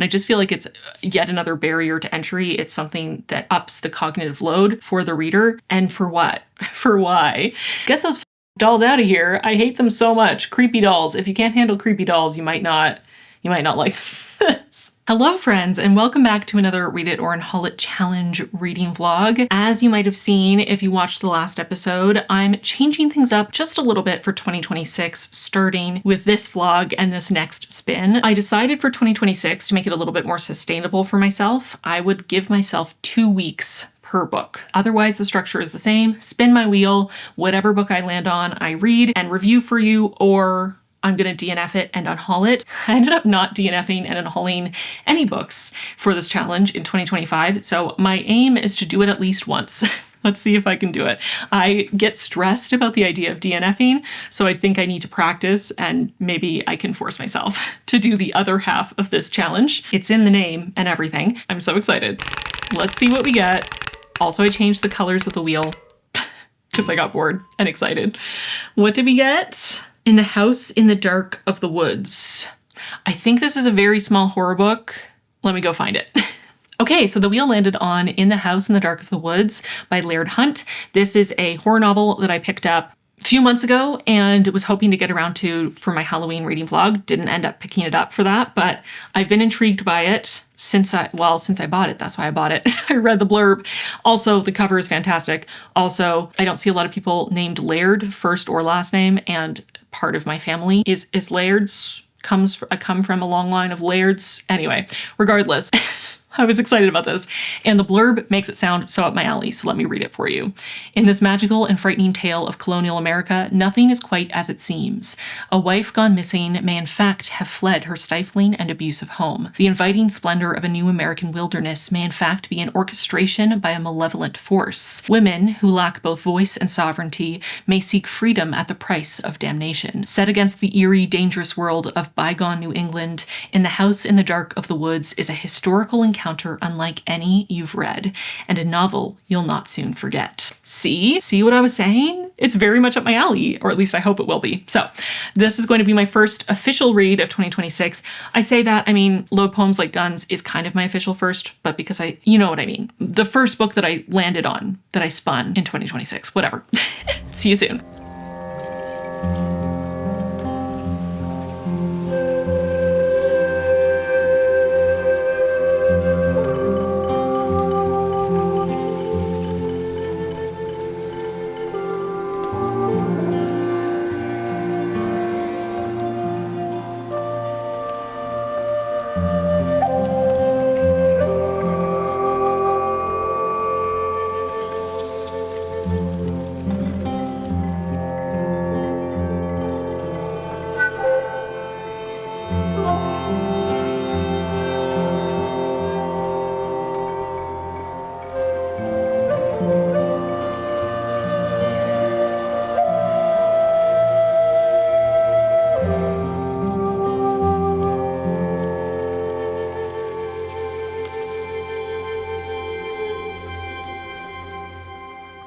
And I just feel like it's yet another barrier to entry. It's something that ups the cognitive load for the reader. And for what? For why? Get those dolls out of here. I hate them so much. Creepy dolls. If you can't handle creepy dolls, you might not like this. Hello friends, and welcome back to another Read It or Unhaul It challenge reading vlog. As you might have seen if you watched the last episode, I'm changing things up just a little bit for 2026, starting with this vlog and this next spin. I decided for 2026 to make it a little bit more sustainable for myself. I would give myself 2 weeks per book. Otherwise, the structure is the same. Spin my wheel, whatever book I land on, I read and review for you, or I'm gonna DNF it and unhaul it. I ended up not DNFing and unhauling any books for this challenge in 2025, so my aim is to do it at least once. Let's see if I can do it. I get stressed about the idea of DNFing, so I think I need to practice and maybe I can force myself to do the other half of this challenge. It's in the name and everything. I'm so excited. Let's see what we get. Also, I changed the colors of the wheel because I got bored and excited. What did we get? In the House in the Dark of the Woods. I think this is a very small horror book. Let me go find it. Okay, so the wheel landed on In the House in the Dark of the Woods by Laird Hunt. This is a horror novel that I picked up a few months ago and was hoping to get around to for my Halloween reading vlog. Didn't end up picking it up for that, but I've been intrigued by it since I bought it. That's why I bought it. I read the blurb. Also, the cover is fantastic. Also, I don't see a lot of people named Laird, first or last name, and part of my family is Laird's. I come from a long line of Lairds. Anyway, regardless, I was excited about this. And the blurb makes it sound so up my alley, so let me read it for you. In this magical and frightening tale of colonial America, nothing is quite as it seems. A wife gone missing may in fact have fled her stifling and abusive home. The inviting splendor of a new American wilderness may in fact be an orchestration by a malevolent force. Women, who lack both voice and sovereignty, may seek freedom at the price of damnation. Set against the eerie, dangerous world of bygone New England, In the House in the Dark of the Woods is a historical encounter unlike any you've read, and a novel you'll not soon forget. See what I was saying? It's very much up my alley, or at least I hope it will be. So this is going to be my first official read of 2026. I say that, I mean, Load Poems Like Guns is kind of my official first, but because you know what I mean. The first book that I landed on, that I spun in 2026, whatever. See you soon.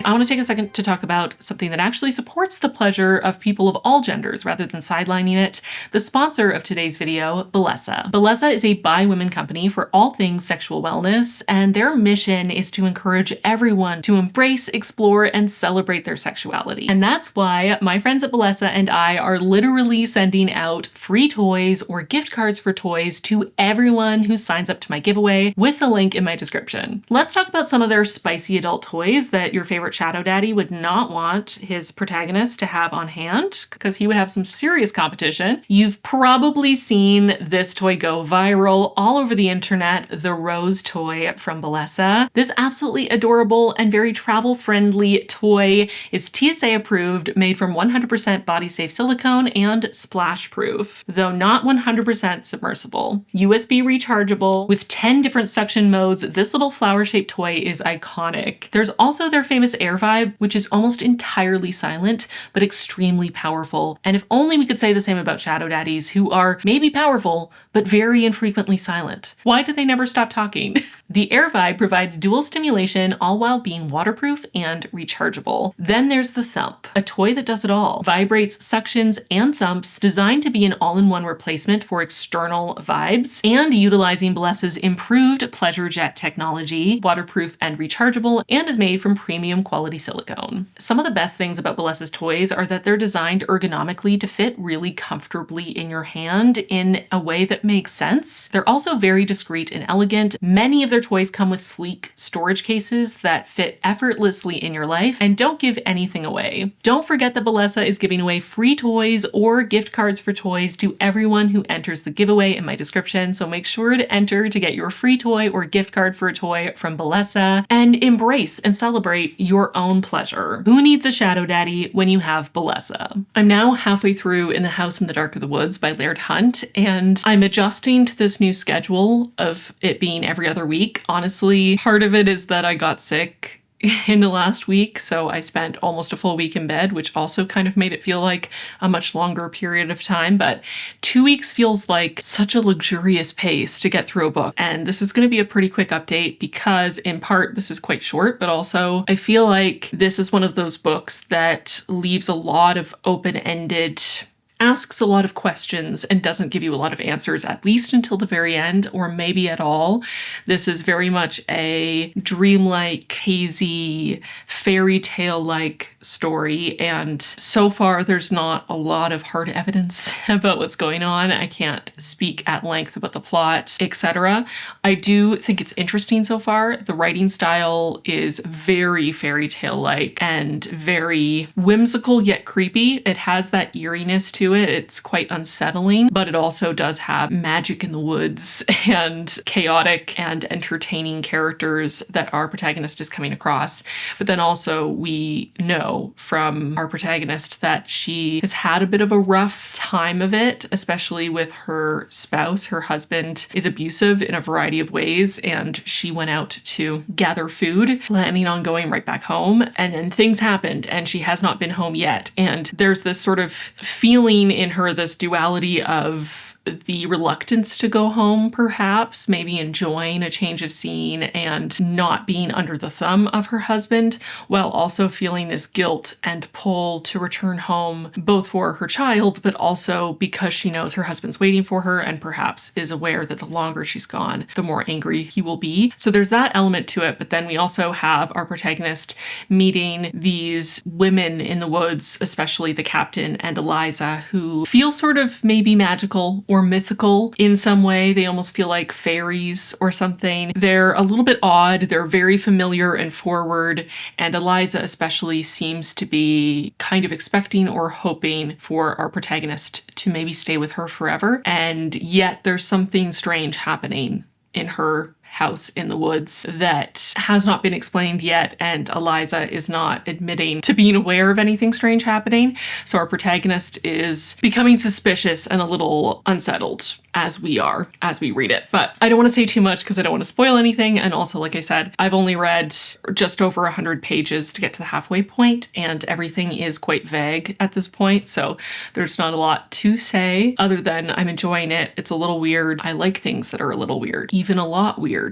I want to take a second to talk about something that actually supports the pleasure of people of all genders rather than sidelining it. The sponsor of today's video, Bellesa. Bellesa is a bi-women company for all things sexual wellness, and their mission is to encourage everyone to embrace, explore, and celebrate their sexuality. And that's why my friends at Bellesa and I are literally sending out free toys or gift cards for toys to everyone who signs up to my giveaway with the link in my description. Let's talk about some of their spicy adult toys that your favorite Shadow Daddy would not want his protagonist to have on hand, because he would have some serious competition. You've probably seen this toy go viral all over the internet, the Rose toy from Bellesa. This absolutely adorable and very travel-friendly toy is TSA approved, made from 100% body-safe silicone and splash-proof, though not 100% submersible. USB rechargeable with 10 different suction modes, this little flower-shaped toy is iconic. There's also their famous air vibe, which is almost entirely silent, but extremely powerful. And if only we could say the same about shadow daddies, who are maybe powerful, but very infrequently silent. Why do they never stop talking? The air vibe provides dual stimulation, all while being waterproof and rechargeable. Then there's the thump, a toy that does it all. Vibrates, suctions, and thumps, designed to be an all-in-one replacement for external vibes, and utilizing Blessa's improved pleasure jet technology, waterproof and rechargeable, and is made from premium quality silicone. Some of the best things about Blessa's toys are that they're designed ergonomically to fit really comfortably in your hand in a way that makes sense. They're also very discreet and elegant. Many of their toys come with sleek storage cases that fit effortlessly in your life and don't give anything away. Don't forget that Blessa is giving away free toys or gift cards for toys to everyone who enters the giveaway in my description, so make sure to enter to get your free toy or gift card for a toy from Blessa and embrace and celebrate your own pleasure. Who needs a shadow daddy when you have Blessa? I'm now halfway through In the House in the Dark of the Woods by Laird Hunt, and I'm adjusting to this new schedule of it being every other week. Honestly, part of it is that I got sick in the last week, so I spent almost a full week in bed, which also kind of made it feel like a much longer period of time. But 2 weeks feels like such a luxurious pace to get through a book. And this is going to be a pretty quick update because, in part, this is quite short, but also I feel like this is one of those books that leaves a lot of open-ended, asks a lot of questions and doesn't give you a lot of answers, at least until the very end, or maybe at all. This is very much a dreamlike, hazy, fairy tale-like story, and so far there's not a lot of hard evidence about what's going on. I can't speak at length about the plot, etc. I do think it's interesting so far. The writing style is very fairy tale-like and very whimsical yet creepy. It has that eeriness to it. It's quite unsettling, but it also does have magic in the woods and chaotic and entertaining characters that our protagonist is coming across. But then also we know from our protagonist that she has had a bit of a rough time of it, especially with her spouse. Her husband is abusive in a variety of ways, and she went out to gather food, planning on going right back home. And then things happened and she has not been home yet. And there's this sort of feeling in her, this duality of the reluctance to go home, perhaps, maybe enjoying a change of scene and not being under the thumb of her husband, while also feeling this guilt and pull to return home, both for her child, but also because she knows her husband's waiting for her and perhaps is aware that the longer she's gone, the more angry he will be. So there's that element to it, but then we also have our protagonist meeting these women in the woods, especially the captain and Eliza, who feel sort of maybe magical or mythical in some way. They almost feel like fairies or something. They're a little bit odd. They're very familiar and forward. And Eliza especially seems to be kind of expecting or hoping for our protagonist to maybe stay with her forever. And yet there's something strange happening in her house in the woods that has not been explained yet, and Eliza is not admitting to being aware of anything strange happening. So our protagonist is becoming suspicious and a little unsettled, as we are, as we read it. But I don't want to say too much because I don't want to spoil anything. And also, like I said, I've only read just over 100 pages to get to the halfway point, and everything is quite vague at this point. So there's not a lot to say other than I'm enjoying it. It's a little weird. I like things that are a little weird, even a lot weird.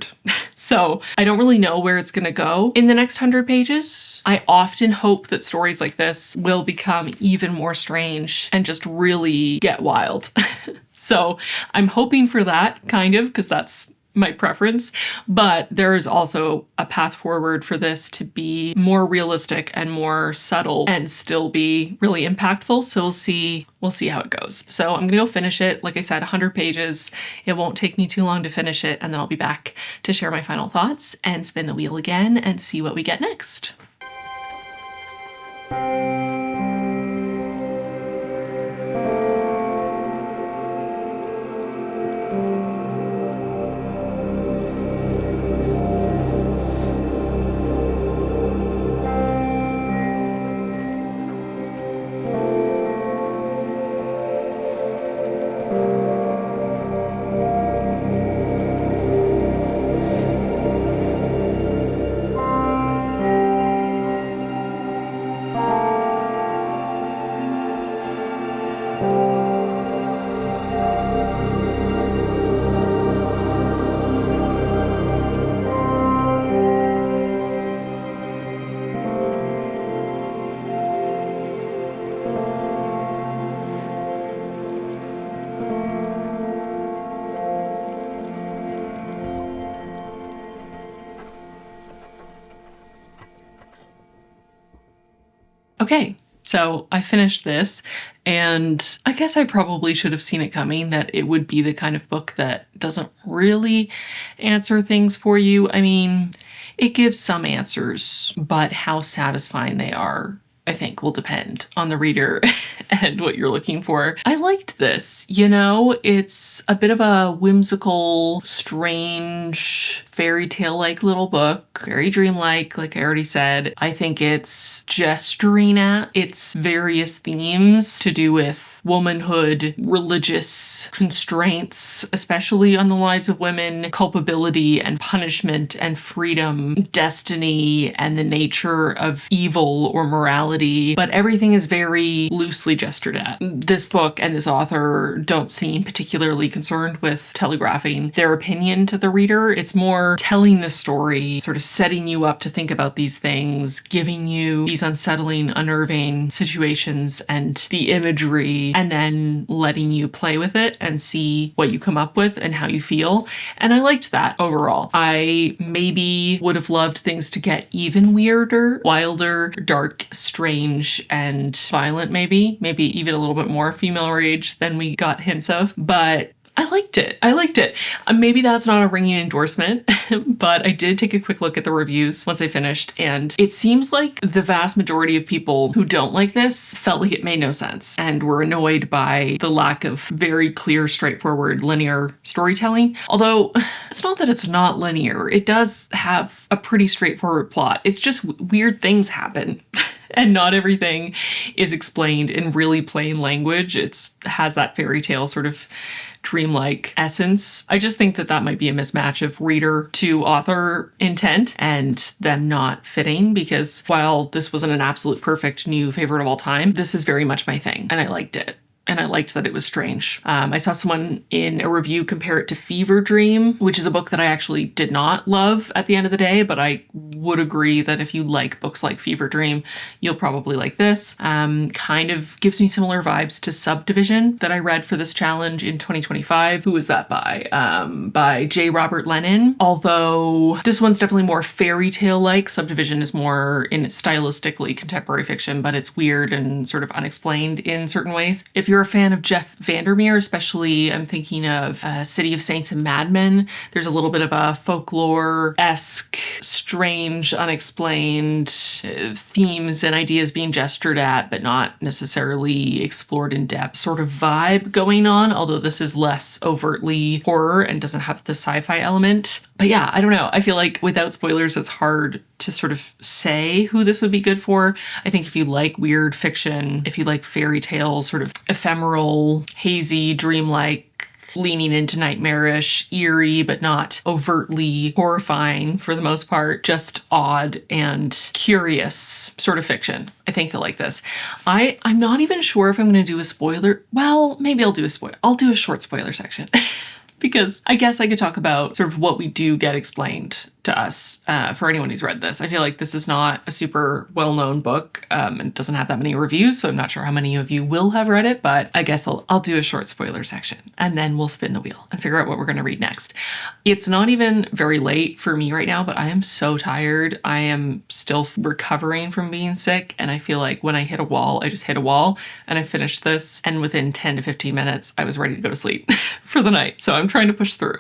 So I don't really know where it's going to go in the next 100 pages. I often hope that stories like this will become even more strange and just really get wild. So I'm hoping for that, kind of, because that's my preference, but there is also a path forward for this to be more realistic and more subtle and still be really impactful. So we'll see how it goes. So I'm gonna go finish it. Like I said, 100 pages. It won't take me too long to finish it, and then I'll be back to share my final thoughts and spin the wheel again and see what we get next. Okay, so I finished this, and I guess I probably should have seen it coming, that it would be the kind of book that doesn't really answer things for you. I mean, it gives some answers, but how satisfying they are, I think, will depend on the reader and what you're looking for. I liked this, you know? It's a bit of a whimsical, strange, fairy tale-like little book, very dreamlike, like I already said. I think it's gesturing at its various themes to do with womanhood, religious constraints, especially on the lives of women, culpability and punishment and freedom, destiny, and the nature of evil or morality. But everything is very loosely gestured at. This book and this author don't seem particularly concerned with telegraphing their opinion to the reader. It's more telling the story, sort of setting you up to think about these things, giving you these unsettling, unnerving situations and the imagery, and then letting you play with it and see what you come up with and how you feel. And I liked that overall. I maybe would have loved things to get even weirder, wilder, dark, strange, and violent maybe even a little bit more female rage than we got hints of, but I liked it. Maybe that's not a ringing endorsement, but I did take a quick look at the reviews once I finished, and it seems like the vast majority of people who don't like this felt like it made no sense and were annoyed by the lack of very clear, straightforward, linear storytelling. Although it's not that it's not linear. It does have a pretty straightforward plot. It's just weird things happen. And not everything is explained in really plain language. It has that fairy tale sort of dreamlike essence. I just think that that might be a mismatch of reader to author intent and them not fitting, because while this wasn't an absolute perfect new favorite of all time, this is very much my thing, and I liked it. And I liked that it was strange. I saw someone in a review compare it to Fever Dream, which is a book that I actually did not love at the end of the day, but I would agree that if you like books like Fever Dream, you'll probably like this. Kind of gives me similar vibes to Subdivision that I read for this challenge in 2025. Who was that by? By J. Robert Lennon. Although this one's definitely more fairy tale-like. Subdivision is more in stylistically contemporary fiction, but it's weird and sort of unexplained in certain ways. If you're a fan of Jeff Vandermeer, especially I'm thinking of City of Saints and Mad Men, there's a little bit of a folklore-esque, strange, unexplained themes and ideas being gestured at, but not necessarily explored in depth sort of vibe going on, although this is less overtly horror and doesn't have the sci-fi element. But yeah, I don't know. I feel like without spoilers, it's hard to sort of say who this would be good for. I think if you like weird fiction, if you like fairy tales, sort of ephemeral, hazy, dreamlike, leaning into nightmarish, eerie, but not overtly horrifying for the most part, just odd and curious sort of fiction, I think you'll like this. I'm not even sure if I'm going to do a spoiler. Well, maybe I'll do a spoiler. I'll do a short spoiler section. Because I guess I could talk about sort of what we do get explained to us for anyone who's read this. I feel like this is not a super well-known book and doesn't have that many reviews, so I'm not sure how many of you will have read it, but I guess I'll do a short spoiler section and then we'll spin the wheel and figure out what we're going to read next. It's not even very late for me right now, but I am so tired. I am still recovering from being sick, and I feel like when I hit a wall, I just hit a wall, and I finished this, and within 10 to 15 minutes, I was ready to go to sleep for the night. So I'm trying to push through.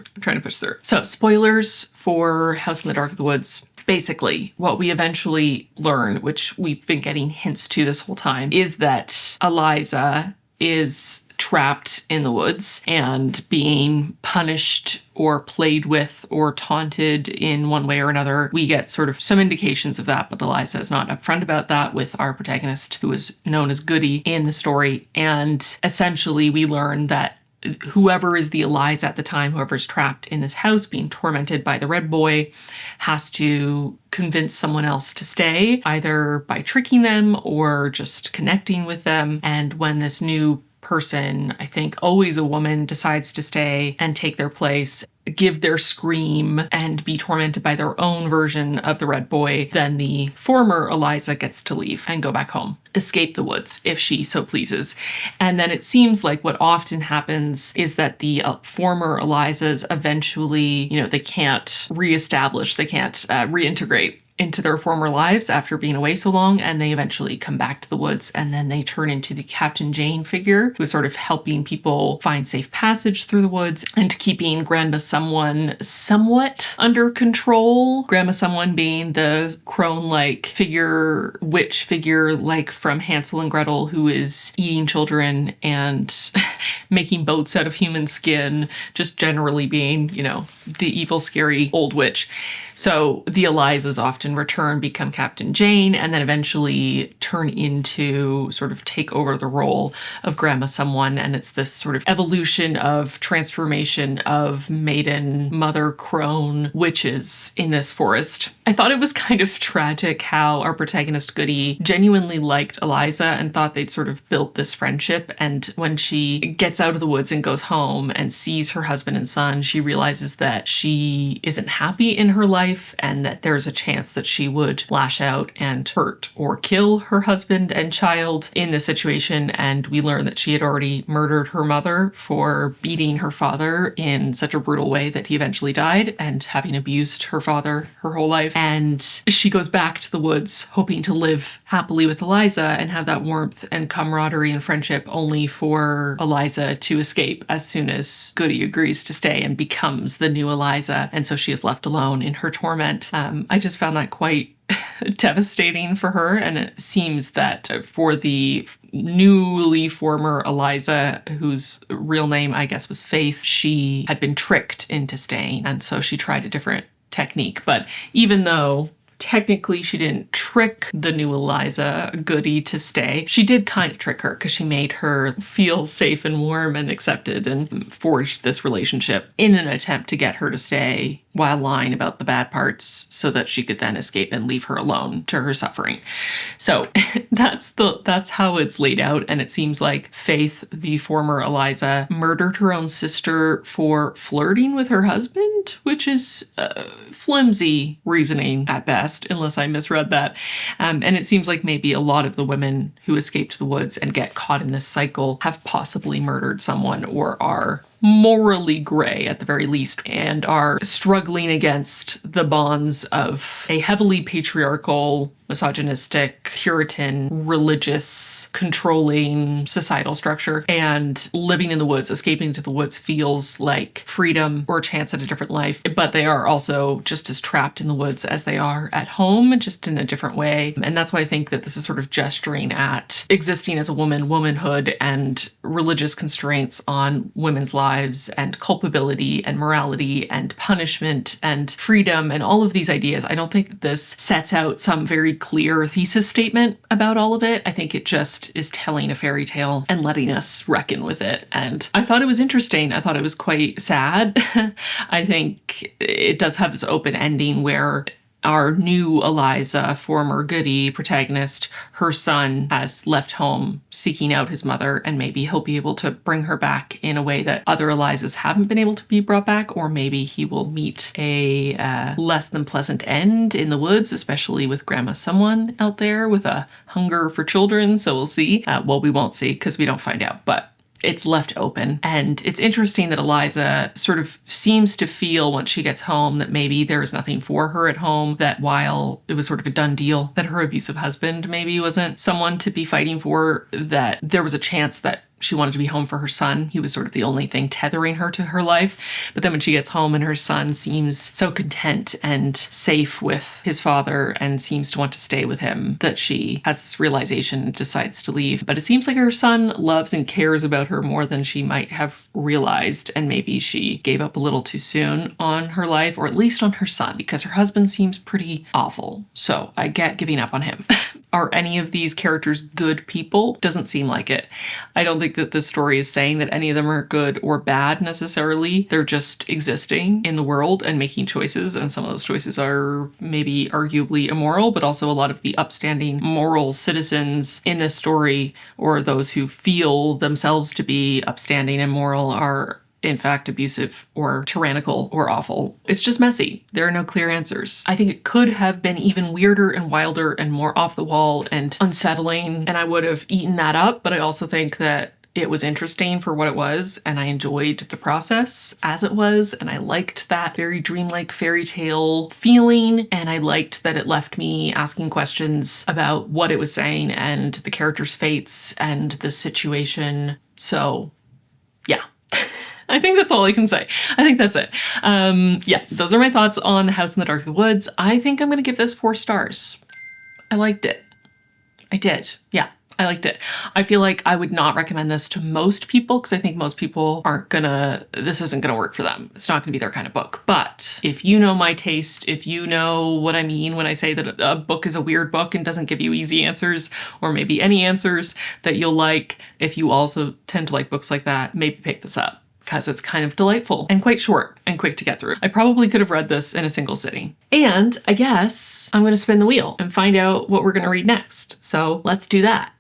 So spoilers for House in the Dark of the Woods. Basically, what we eventually learn, which we've been getting hints to this whole time, is that Eliza is trapped in the woods and being punished or played with or taunted in one way or another. We get sort of some indications of that, but Eliza is not upfront about that with our protagonist, who is known as Goody in the story. And essentially, we learn that whoever is the Eliza at the time, whoever's trapped in this house being tormented by the Red Boy, has to convince someone else to stay, either by tricking them or just connecting with them. And when this new person, I think always a woman, decides to stay and take their place, give their scream, and be tormented by their own version of the Red Boy, then the former Eliza gets to leave and go back home, escape the woods if she so pleases. And then it seems like what often happens is that the former Elizas eventually, they can't reestablish, they can't reintegrate into their former lives after being away so long, and they eventually come back to the woods, and then they turn into the Captain Jane figure, who is sort of helping people find safe passage through the woods and keeping Grandma Someone somewhat under control. Grandma Someone being the crone-like figure, witch figure, like from Hansel and Gretel, who is eating children and making boats out of human skin, just generally being, the evil, scary old witch. So the Elizas often return, become Captain Jane, and then eventually turn into sort of take over the role of Grandma Someone. And it's this sort of evolution of transformation of maiden, mother crone witches in this forest. I thought it was kind of tragic how our protagonist Goody genuinely liked Eliza and thought they'd sort of built this friendship. And when she gets out of the woods and goes home and sees her husband and son, she realizes that she isn't happy in her life and that there's a chance that she would lash out and hurt or kill her husband and child in this situation. And we learn that she had already murdered her mother for beating her father in such a brutal way that he eventually died, and having abused her father her whole life. And she goes back to the woods hoping to live happily with Eliza and have that warmth and camaraderie and friendship, only for Eliza to escape as soon as Goody agrees to stay and becomes the new Eliza. And so she is left alone in her torment. I just found that quite devastating for her, and it seems that for the newly former Eliza, whose real name I guess was Faith, she had been tricked into staying, and so she tried a different technique. But even though technically she didn't trick the new Eliza, Goody, to stay, she did kind of trick her, because she made her feel safe and warm and accepted and forged this relationship in an attempt to get her to stay while lying about the bad parts so that she could then escape and leave her alone to her suffering. So that's how it's laid out. And it seems like Faith, the former Eliza, murdered her own sister for flirting with her husband, which is flimsy reasoning at best, unless I misread that. And it seems like maybe a lot of the women who escape to the woods and get caught in this cycle have possibly murdered someone, or are morally gray at the very least, and are struggling against the bonds of a heavily patriarchal, misogynistic, Puritan, religious, controlling societal structure. And living in the woods, escaping to the woods, feels like freedom or a chance at a different life. But they are also just as trapped in the woods as they are at home, just in a different way. And that's why I think that this is sort of gesturing at existing as a woman, womanhood, and religious constraints on women's lives, and culpability and morality and punishment and freedom and all of these ideas. I don't think that this sets out some very clear thesis statement about all of it. I think it just is telling a fairy tale and letting us reckon with it. And I thought it was interesting. I thought it was quite sad. I think it does have this open ending where our new Eliza, former Goody protagonist, her son has left home seeking out his mother, and maybe he'll be able to bring her back in a way that other Elizas haven't been able to be brought back, or maybe he will meet a less than pleasant end in the woods, especially with Grandma Someone out there with a hunger for children. So we'll see. Well, we won't see because we don't find out, but it's left open. And it's interesting that Eliza sort of seems to feel once she gets home that maybe there's nothing for her at home, that while it was sort of a done deal that her abusive husband maybe wasn't someone to be fighting for, that there was a chance that she wanted to be home for her son. He was sort of the only thing tethering her to her life. But then when she gets home and her son seems so content and safe with his father and seems to want to stay with him, that she has this realization and decides to leave. But it seems like her son loves and cares about her more than she might have realized. And maybe she gave up a little too soon on her life, or at least on her son, because her husband seems pretty awful. So I get giving up on him. Are any of these characters good people? Doesn't seem like it. I don't think that this story is saying that any of them are good or bad necessarily. They're just existing in the world and making choices, and some of those choices are maybe arguably immoral, but also a lot of the upstanding moral citizens in this story, or those who feel themselves to be upstanding and moral, are in fact abusive or tyrannical or awful. It's just messy. There are no clear answers. I think it could have been even weirder and wilder and more off the wall and unsettling, and I would have eaten that up. But I also think that it was interesting for what it was, and I enjoyed the process as it was, and I liked that very dreamlike fairy tale feeling, and I liked that it left me asking questions about what it was saying and the characters' fates and the situation. So, yeah. I think that's all I can say. I think that's it. Yeah, those are my thoughts on The House in the Dark of the Woods. I think I'm going to give this 4 stars. I liked it. I did. Yeah, I liked it. I feel like I would not recommend this to most people because I think most people this isn't gonna work for them. It's not gonna be their kind of book. But if you know my taste, if you know what I mean when I say that a book is a weird book and doesn't give you easy answers or maybe any answers that you'll like, if you also tend to like books like that, maybe pick this up, because it's kind of delightful and quite short and quick to get through. I probably could have read this in a single sitting. And I guess I'm going to spin the wheel and find out what we're going to read next. So let's do that.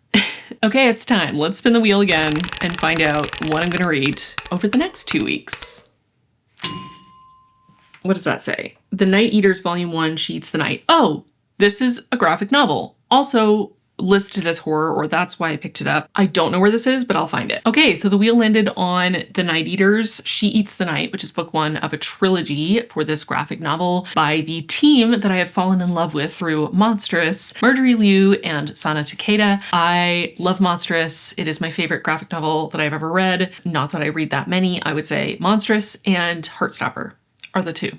Okay, it's time. Let's spin the wheel again and find out what I'm going to read over the next 2 weeks. What does that say? The Night Eaters Volume 1, She Eats the Night. Oh, this is a graphic novel. Also listed as horror, or that's why I picked it up. I don't know where this is, but I'll find it. Okay, so the wheel landed on The Night Eaters, She Eats the Night, which is book 1 of a trilogy for this graphic novel by the team that I have fallen in love with through Monstrous, Marjorie Liu and Sana Takeda. I love Monstrous. It is my favorite graphic novel that I've ever read. Not that I read that many. I would say Monstrous and Heartstopper are the 2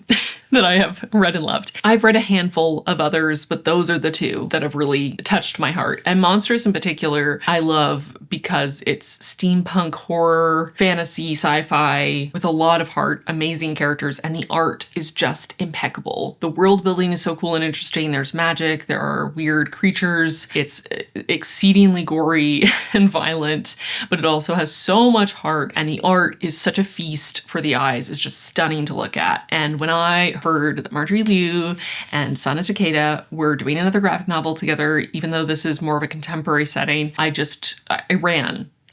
that I have read and loved. I've read a handful of others, but those are the 2 that have really touched my heart. And Monstrous in particular, I love because it's steampunk horror, fantasy, sci-fi with a lot of heart, amazing characters, and the art is just impeccable. The world building is so cool and interesting. There's magic, there are weird creatures. It's exceedingly gory and violent, but it also has so much heart, and the art is such a feast for the eyes. It's just stunning to look at. And when I heard that Marjorie Liu and Sana Takeda were doing another graphic novel together, even though this is more of a contemporary setting, I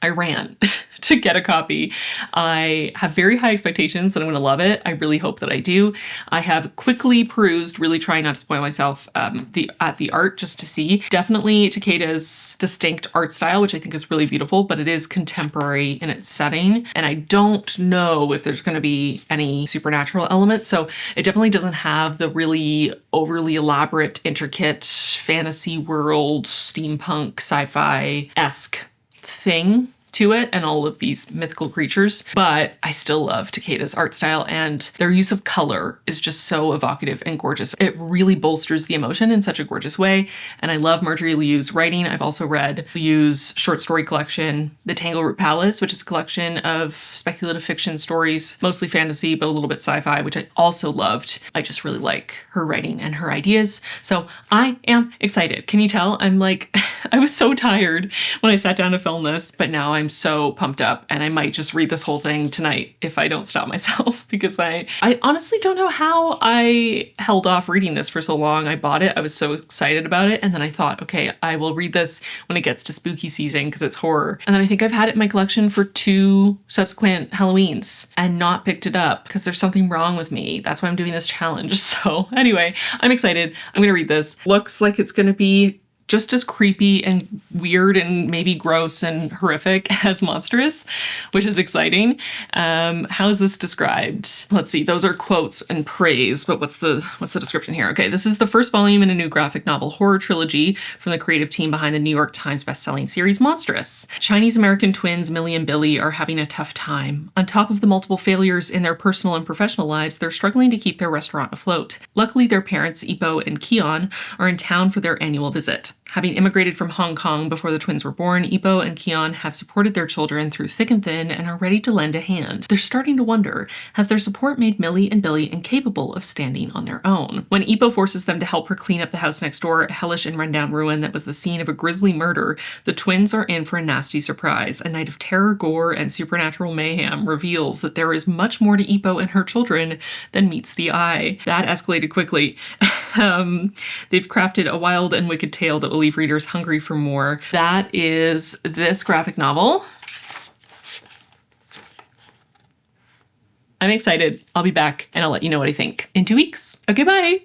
ran to get a copy. I have very high expectations that I'm going to love it. I really hope that I do. I have quickly perused, really trying not to spoil myself, at the art just to see. Definitely Takeda's distinct art style, which I think is really beautiful, but it is contemporary in its setting. And I don't know if there's going to be any supernatural elements. So it definitely doesn't have the really overly elaborate, intricate fantasy world, steampunk, sci-fi-esque thing to it and all of these mythical creatures, but I still love Takeda's art style, and their use of color is just so evocative and gorgeous. It really bolsters the emotion in such a gorgeous way, and I love Marjorie Liu's writing. I've also read Liu's short story collection, The Tangleroot Palace, which is a collection of speculative fiction stories, mostly fantasy, but a little bit sci-fi, which I also loved. I just really like her writing and her ideas, so I am excited. Can you tell? I'm like, I was so tired when I sat down to film this, but now I'm so pumped up, and I might just read this whole thing tonight if I don't stop myself, because I honestly don't know how I held off reading this for so long. I bought it, I was so excited about it, and then I thought, okay, I will read this when it gets to spooky season because it's horror. And then I think I've had it in my collection for 2 subsequent Halloweens and not picked it up because there's something wrong with me. That's why I'm doing this challenge. So anyway, I'm excited. I'm gonna read this. Looks like it's gonna be just as creepy and weird and maybe gross and horrific as Monstrous, which is exciting. How is this described? Let's see, those are quotes and praise, but what's the description here? Okay, this is the first volume in a new graphic novel horror trilogy from the creative team behind the New York Times bestselling series Monstrous. Chinese-American twins Millie and Billy are having a tough time. On top of the multiple failures in their personal and professional lives, they're struggling to keep their restaurant afloat. Luckily, their parents, Ipo and Keon, are in town for their annual visit. Having immigrated from Hong Kong before the twins were born, Ipo and Keon have supported their children through thick and thin and are ready to lend a hand. They're starting to wonder, has their support made Millie and Billy incapable of standing on their own? When Ipo forces them to help her clean up the house next door, a hellish and rundown ruin that was the scene of a grisly murder, the twins are in for a nasty surprise. A night of terror, gore, and supernatural mayhem reveals that there is much more to Ipo and her children than meets the eye. That escalated quickly. They've crafted a wild and wicked tale that will leave readers hungry for more. That is this graphic novel. I'm excited. I'll be back and I'll let you know what I think in 2 weeks. Okay, bye.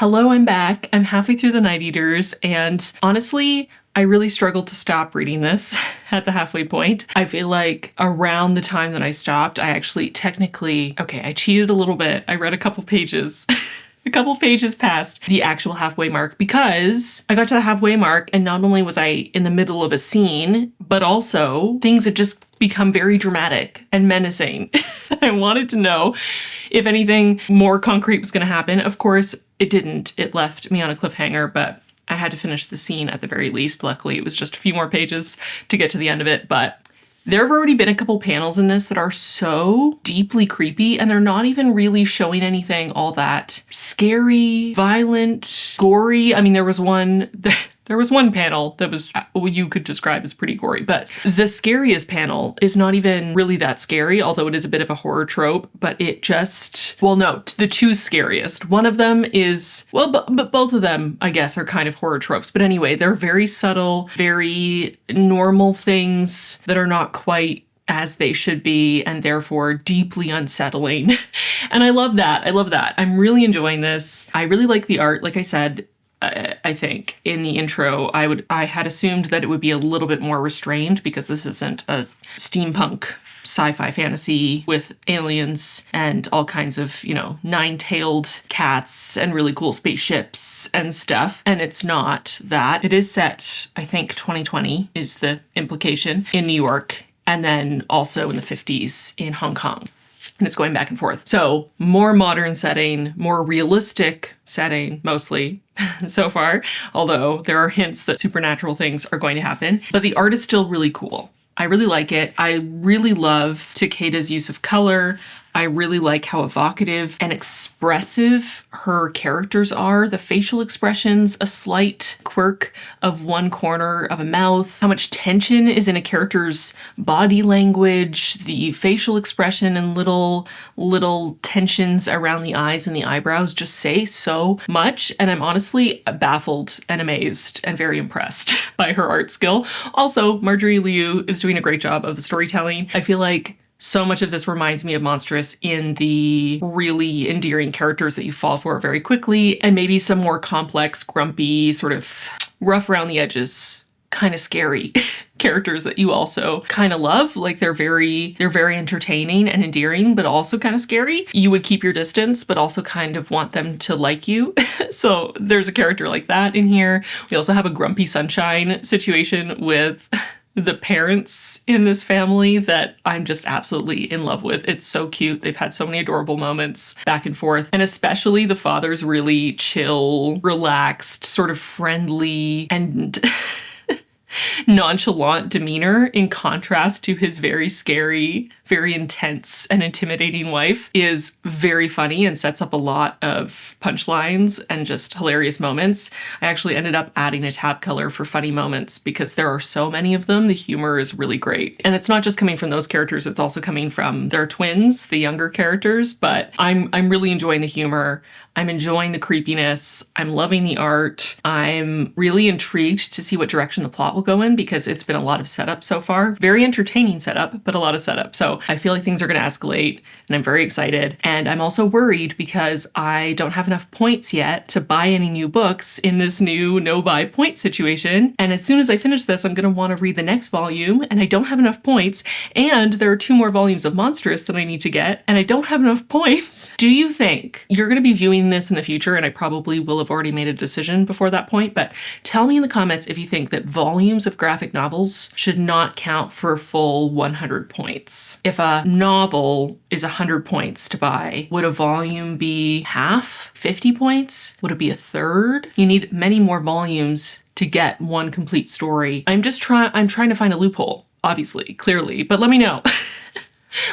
Hello, I'm back. I'm halfway through The Night Eaters, and honestly, I really struggled to stop reading this at the halfway point. I feel like around the time that I stopped, I actually I cheated a little bit. I read a couple pages. A couple pages past the actual halfway mark because I got to the halfway mark and not only was I in the middle of a scene, but also things had just become very dramatic and menacing. I wanted to know if anything more concrete was going to happen. Of course, it didn't. It left me on a cliffhanger, but I had to finish the scene at the very least. Luckily, it was just a few more pages to get to the end of it, but there have already been a couple panels in this that are so deeply creepy, and they're not even really showing anything all that scary, violent, gory. I mean, there was one panel that was what you could describe as pretty gory, but the scariest panel is not even really that scary, although it is a bit of a horror trope, but the two scariest. One of them is, but both of them, I guess, are kind of horror tropes. But anyway, they're very subtle, very normal things that are not quite as they should be, and therefore deeply unsettling. And I love that. I'm really enjoying this. I really like the art. Like I said, I think in the intro, I had assumed that it would be a little bit more restrained because this isn't a steampunk sci-fi fantasy with aliens and all kinds of, nine-tailed cats and really cool spaceships and stuff. And it's not that. It is set, I think 2020 is the implication, in New York, and then also in the 50s in Hong Kong. And it's going back and forth. So more modern setting, more realistic setting, mostly so far, although there are hints that supernatural things are going to happen. But the art is still really cool. I really like it. I really love Takeda's use of color. I really like how evocative and expressive her characters are. The facial expressions, a slight quirk of one corner of a mouth, how much tension is in a character's body language, the facial expression and little tensions around the eyes and the eyebrows just say so much. And I'm honestly baffled and amazed and very impressed by her art skill. Also, Marjorie Liu is doing a great job of the storytelling. I feel like so much of this reminds me of Monstrous in the really endearing characters that you fall for very quickly, and maybe some more complex, grumpy, sort of rough around the edges, kind of scary characters that you also kind of love. Like they're very entertaining and endearing, but also kind of scary. You would keep your distance, but also kind of want them to like you. So there's a character like that in here. We also have a grumpy sunshine situation with the parents in this family that I'm just absolutely in love with. It's so cute. They've had so many adorable moments back and forth. And especially the father's really chill, relaxed, sort of friendly, and nonchalant demeanor in contrast to his very scary, very intense and intimidating wife is very funny and sets up a lot of punchlines and just hilarious moments. I actually ended up adding a tab color for funny moments because there are so many of them. The humor is really great. And it's not just coming from those characters, it's also coming from their twins, the younger characters, but I'm really enjoying the humor. I'm enjoying the creepiness. I'm loving the art. I'm really intrigued to see what direction the plot will go in because it's been a lot of setup so far. Very entertaining setup, but a lot of setup. So I feel like things are going to escalate and I'm very excited. And I'm also worried because I don't have enough points yet to buy any new books in this new no-buy point situation. And as soon as I finish this, I'm going to want to read the next volume and I don't have enough points. And there are 2 more volumes of Monstrous that I need to get and I don't have enough points. Do you think you're going to be viewing this in the future, and I probably will have already made a decision before that point, but tell me in the comments if you think that volumes of graphic novels should not count for full 100 points. If a novel is 100 points to buy, would a volume be half, 50 points? Would it be a third? You need many more volumes to get one complete story. I'm trying to find a loophole, obviously, clearly, but let me know.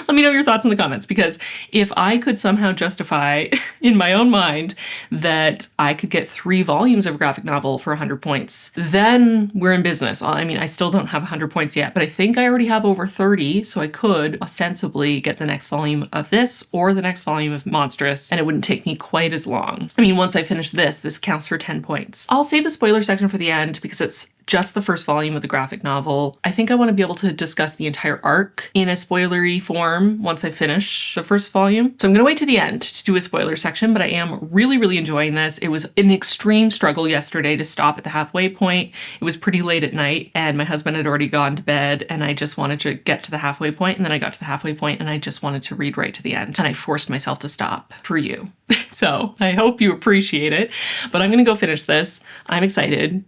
Let me know your thoughts in the comments, because if I could somehow justify in my own mind that I could get 3 volumes of a graphic novel for 100 points, then we're in business. I mean, I still don't have 100 points yet, but I think I already have over 30, so I could ostensibly get the next volume of this or the next volume of Monstrous, and it wouldn't take me quite as long. I mean, once I finish this counts for 10 points. I'll save the spoiler section for the end because it's just the first volume of the graphic novel. I think I want to be able to discuss the entire arc in a spoilery form once I finish the first volume. So I'm going to wait to the end to do a spoiler section, but I am really, really enjoying this. It was an extreme struggle yesterday to stop at the halfway point. It was pretty late at night and my husband had already gone to bed and I just wanted to get to the halfway point, and then I got to the halfway point and I just wanted to read right to the end, and I forced myself to stop for you. So I hope you appreciate it, but I'm going to go finish this. I'm excited.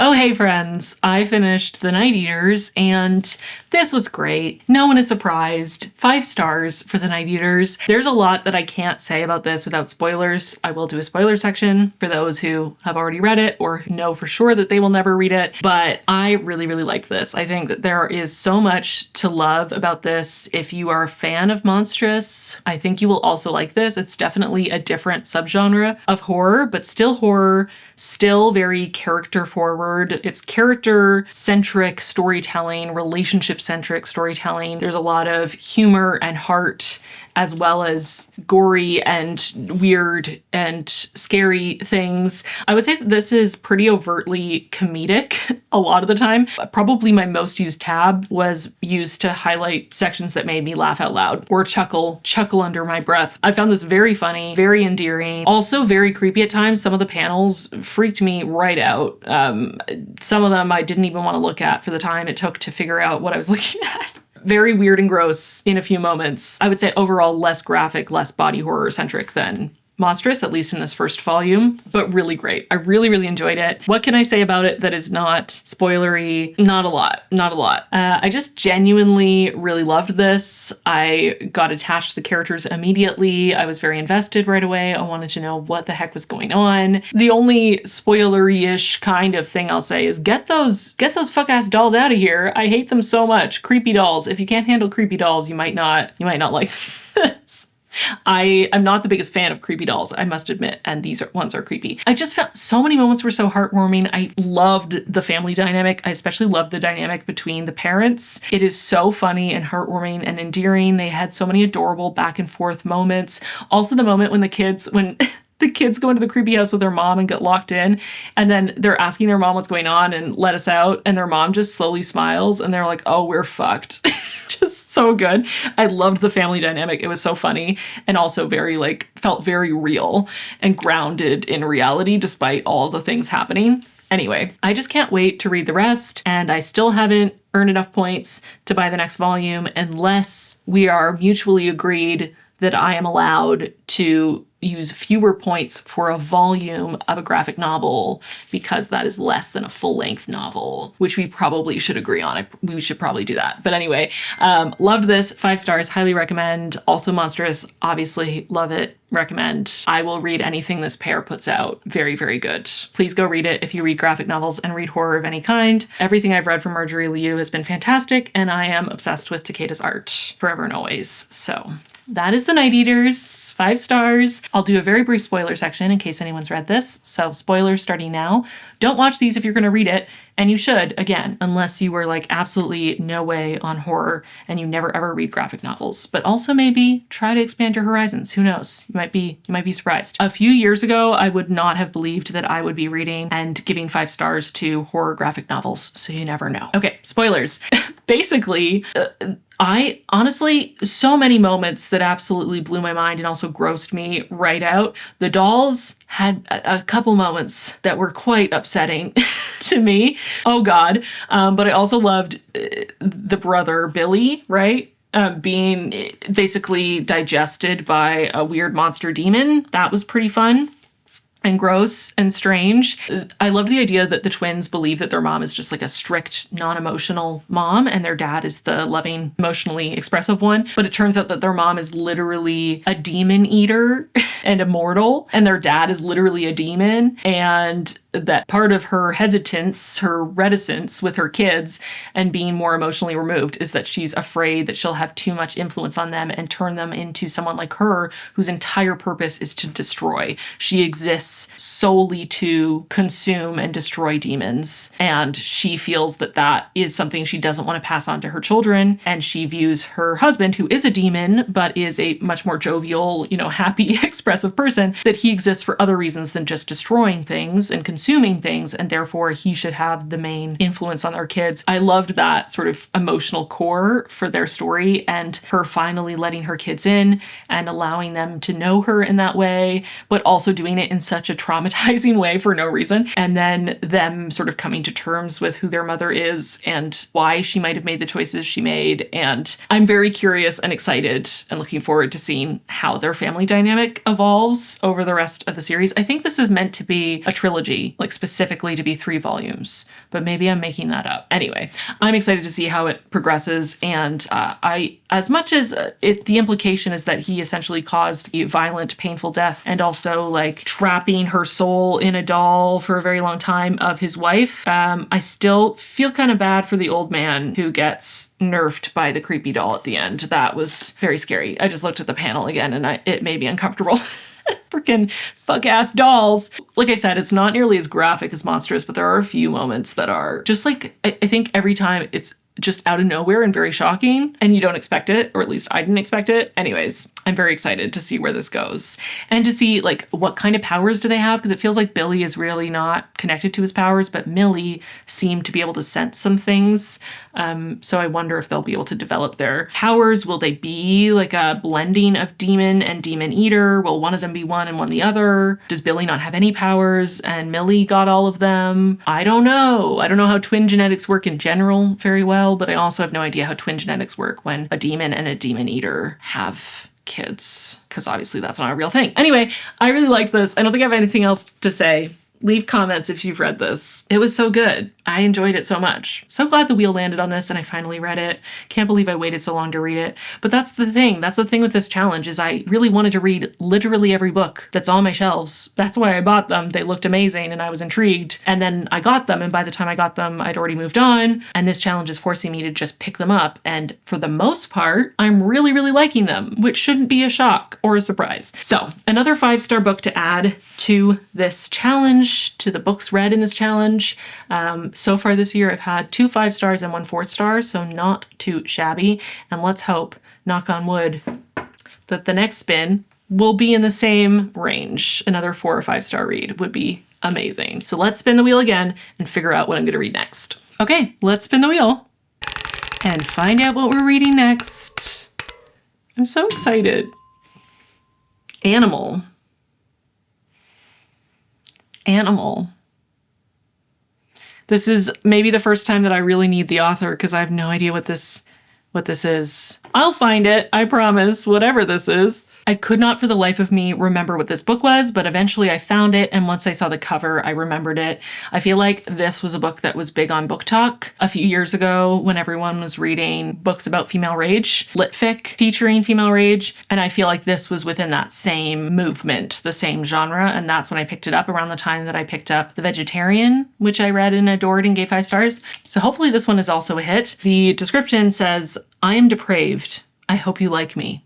Oh, hey friends, I finished The Night Eaters and this was great. No one is surprised. 5 stars for The Night Eaters. There's a lot that I can't say about this without spoilers. I will do a spoiler section for those who have already read it or who know for sure that they will never read it, but I really, really like this. I think that there is so much to love about this. If you are a fan of monstrous, I think you will also like this. It's definitely a different subgenre of horror, but still horror, still very character forward. It's character-centric storytelling, relationship-centric storytelling. There's a lot of humor and heart, as well as gory and weird and scary things. I would say that this is pretty overtly comedic a lot of the time. Probably my most used tab was used to highlight sections that made me laugh out loud or chuckle under my breath. I found this very funny, very endearing, also very creepy at times. Some of the panels freaked me right out. Some of them I didn't even want to look at for the time it took to figure out what I was looking at. Very weird and gross in a few moments. I would say overall less graphic, less body horror centric than monstrous, at least in this first volume, but really great. I really, really enjoyed it. What can I say about it that is not spoilery? Not a lot. I just genuinely really loved this. I got attached to the characters immediately. I was very invested right away. I wanted to know what the heck was going on. The only spoilery-ish kind of thing I'll say is get those fuck-ass dolls out of here. I hate them so much. Creepy dolls. If you can't handle creepy dolls, you might not like this. I'm not the biggest fan of creepy dolls, I must admit, and these ones are creepy. I just felt so many moments were so heartwarming. I loved the family dynamic. I especially loved the dynamic between the parents. It is so funny and heartwarming and endearing. They had so many adorable back and forth moments. Also the moment when the kids go into the creepy house with their mom and get locked in, and then they're asking their mom what's going on and let us out, and their mom just slowly smiles and they're like, oh, we're fucked. Just so good. I loved the family dynamic. It was so funny and also felt very real and grounded in reality despite all the things happening. Anyway, I just can't wait to read the rest, and I still haven't earned enough points to buy the next volume unless we are mutually agreed that I am allowed to use fewer points for a volume of a graphic novel because that is less than a full-length novel, which we probably should agree on. We should probably do that. But anyway, loved this. 5 stars, highly recommend. Also monstrous, obviously love it, recommend. I will read anything this pair puts out. Very, very good. Please go read it if you read graphic novels and read horror of any kind. Everything I've read from Marjorie Liu has been fantastic, and I am obsessed with Takeda's art forever and always. So that is The Night Eaters, 5 stars. I'll do a very brief spoiler section in case anyone's read this. So spoilers starting now. Don't watch these if you're going to read it. And you should, again, unless you were like absolutely no way on horror and you never ever read graphic novels. But also maybe try to expand your horizons. Who knows? You might be surprised. A few years ago, I would not have believed that I would be reading and giving 5 stars to horror graphic novels. So you never know. Okay, spoilers. Basically, I honestly, so many moments that absolutely blew my mind and also grossed me right out. The dolls had a couple moments that were quite upsetting to me. Oh God. But I also loved the brother, Billy, right? Being basically digested by a weird monster demon. That was pretty fun and gross and strange. I love the idea that the twins believe that their mom is just like a strict, non-emotional mom and their dad is the loving, emotionally expressive one. But it turns out that their mom is literally a demon eater and immortal, and their dad is literally a demon. And that part of her hesitance, her reticence with her kids and being more emotionally removed is that she's afraid that she'll have too much influence on them and turn them into someone like her whose entire purpose is to destroy. She exists solely to consume and destroy demons. And she feels that that is something she doesn't want to pass on to her children. And she views her husband, who is a demon, but is a much more jovial, happy, expressive person, that he exists for other reasons than just destroying things and consuming things, and therefore he should have the main influence on their kids. I loved that sort of emotional core for their story, and her finally letting her kids in and allowing them to know her in that way, but also doing it in such a traumatizing way for no reason. And then them sort of coming to terms with who their mother is and why she might have made the choices she made. And I'm very curious and excited and looking forward to seeing how their family dynamic evolves over the rest of the series. I think this is meant to be a trilogy, like specifically to be 3 volumes, but maybe I'm making that up. Anyway, I'm excited to see how it progresses. And as much as the implication is that he essentially caused a violent, painful death and also like trapping her soul in a doll for a very long time of his wife, I still feel kind of bad for the old man who gets nerfed by the creepy doll at the end. That was very scary. I just looked at the panel again and it made me uncomfortable. Freaking fuck-ass dolls. Like I said, it's not nearly as graphic as Monsters, but there are a few moments that are just like, I think every time it's just out of nowhere and very shocking, and you don't expect it, or at least I didn't expect it. Anyways, I'm very excited to see where this goes and to see like what kind of powers do they have, because it feels like Billy is really not connected to his powers, but Millie seemed to be able to sense some things. So I wonder if they'll be able to develop their powers. Will they be like a blending of demon and demon eater? Will one of them be one and one the other? Does Billy not have any powers and Millie got all of them? I don't know. I don't know how twin genetics work in general very well, but I also have no idea how twin genetics work when a demon and a demon eater have kids, because obviously that's not a real thing. Anyway, I really liked this. I don't think I have anything else to say. Leave comments if you've read this. It was so good. I enjoyed it so much. So glad the wheel landed on this and I finally read it. Can't believe I waited so long to read it. But that's the thing. That's the thing with this challenge is I really wanted to read literally every book that's on my shelves. That's why I bought them. They looked amazing and I was intrigued. And then I got them, and by the time I got them, I'd already moved on. And this challenge is forcing me to just pick them up. And for the most part, I'm really, really liking them, which shouldn't be a shock or a surprise. So another 5-star book to add to this challenge, to the books read in this challenge. So far this year, I've had 2 5 stars and 1 4 star, so not too shabby. And let's hope, knock on wood, that the next spin will be in the same range. Another 4 or 5 star read would be amazing. So let's spin the wheel again and figure out what I'm going to read next. Okay, let's spin the wheel and find out what we're reading next. I'm so excited. Animal. This is maybe the first time that I really need the author because I have no idea what this what this is. I'll find it, I promise, whatever this is. I could not for the life of me remember what this book was, but eventually I found it, and once I saw the cover, I remembered it. I feel like this was a book that was big on Book Talk a few years ago when everyone was reading books about female rage, litfic featuring female rage, and I feel like this was within that same movement, the same genre, and that's when I picked it up, around the time that I picked up The Vegetarian, which I read and adored and gave 5 stars. So hopefully this one is also a hit. The description says, "I am depraved. I hope you like me.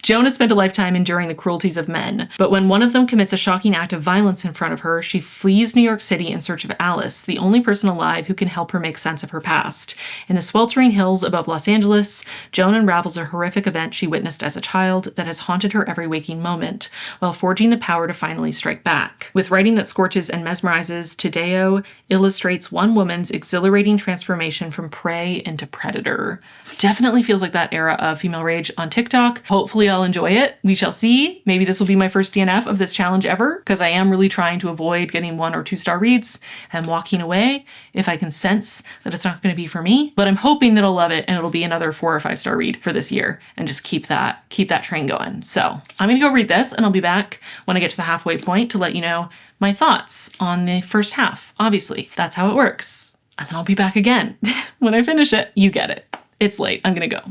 Jonah spent a lifetime enduring the cruelties of men, but when one of them commits a shocking act of violence in front of her, she flees New York City in search of Alice, the only person alive who can help her make sense of her past. In the sweltering hills above Los Angeles, Joan unravels a horrific event she witnessed as a child that has haunted her every waking moment, while forging the power to finally strike back. With writing that scorches and mesmerizes, Tadeo illustrates one woman's exhilarating transformation from prey into predator." Definitely feels like that era of female rage on TikTok. Hopefully I'll enjoy it. We shall see. Maybe this will be my first DNF of this challenge ever, because I am really trying to avoid getting 1 or 2 star reads and walking away if I can sense that it's not going to be for me. But I'm hoping that I'll love it and it'll be another 4 or 5 star read for this year and just keep that train going. So I'm going to go read this, and I'll be back when I get to the halfway point to let you know my thoughts on the first half. Obviously, that's how it works. And then I'll be back again when I finish it. You get it. It's late. I'm going to go.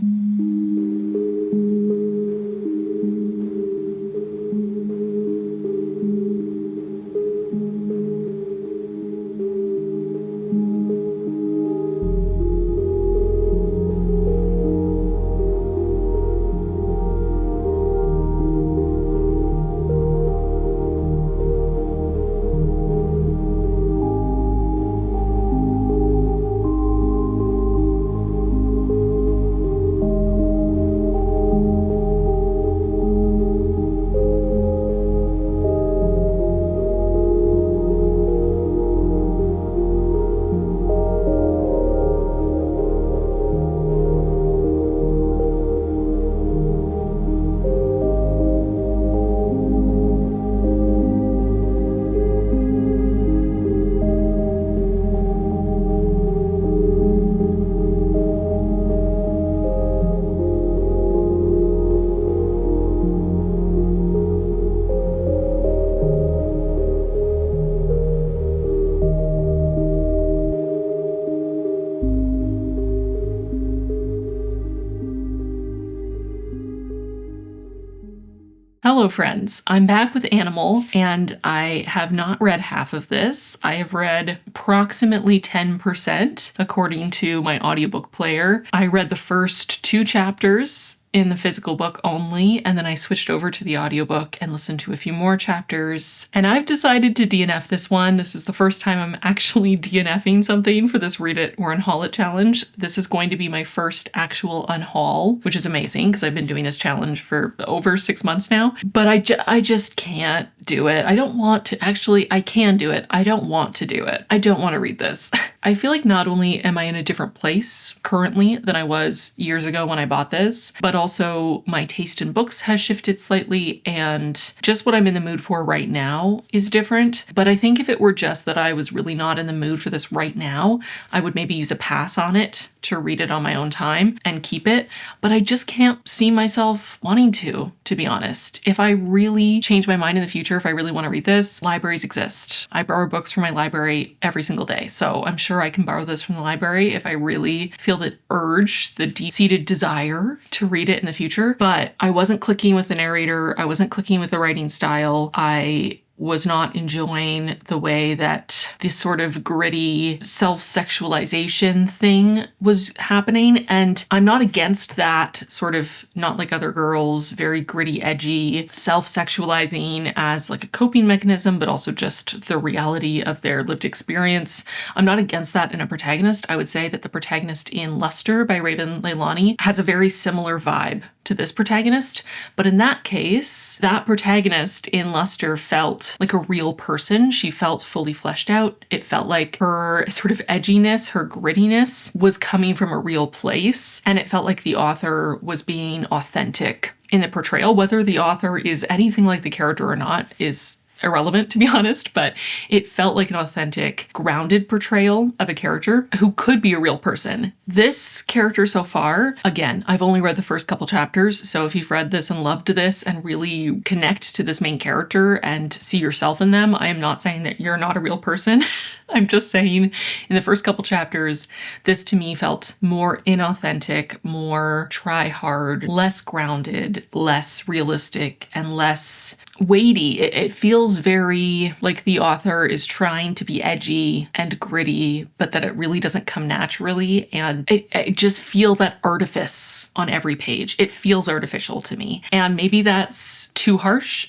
Hello friends, I'm back with Animal, and I have not read half of this. I have read approximately 10% according to my audiobook player. I read the first 2 chapters in the physical book only, and then I switched over to the audiobook and listened to a few more chapters. And I've decided to DNF this one. This is the first time I'm actually DNFing something for this Read It or Unhaul It challenge. This is going to be my first actual unhaul, which is amazing because I've been doing this challenge for over 6 months now. But I just can't do it. I don't want to. Actually, I can do it. I don't want to do it. I don't want to read this. I feel like not only am I in a different place currently than I was years ago when I bought this, but also my taste in books has shifted slightly, and just what I'm in the mood for right now is different. But I think if it were just that I was really not in the mood for this right now, I would maybe use a pass on it to read it on my own time and keep it. But I just can't see myself wanting to be honest. If I really change my mind in the future, if I really want to read this, libraries exist. I borrow books from my library every single day, so I'm sure I can borrow this from the library if I really feel the urge, the deep-seated desire to read it in the future. But I wasn't clicking with the narrator. I wasn't clicking with the writing style. I was not enjoying the way that this sort of gritty self-sexualization thing was happening. And I'm not against that sort of Not Like Other Girls, very gritty, edgy, self-sexualizing as like a coping mechanism, but also just the reality of their lived experience. I'm not against that in a protagonist. I would say that the protagonist in Luster by Raven Leilani has a very similar vibe to this protagonist. But in that case, that protagonist in Luster felt like a real person. She felt fully fleshed out. It felt like her sort of edginess, her grittiness was coming from a real place. And it felt like the author was being authentic in the portrayal. Whether the author is anything like the character or not is irrelevant, to be honest, but it felt like an authentic, grounded portrayal of a character who could be a real person. This character so far, again, I've only read the first couple chapters, so if you've read this and loved this and really connect to this main character and see yourself in them, I am not saying that you're not a real person. I'm just saying in the first couple chapters, this to me felt more inauthentic, more try hard, less grounded, less realistic, and less weighty. It feels very like the author is trying to be edgy and gritty, but that it really doesn't come naturally. And I just feel that artifice on every page. It feels artificial to me. And maybe that's too harsh.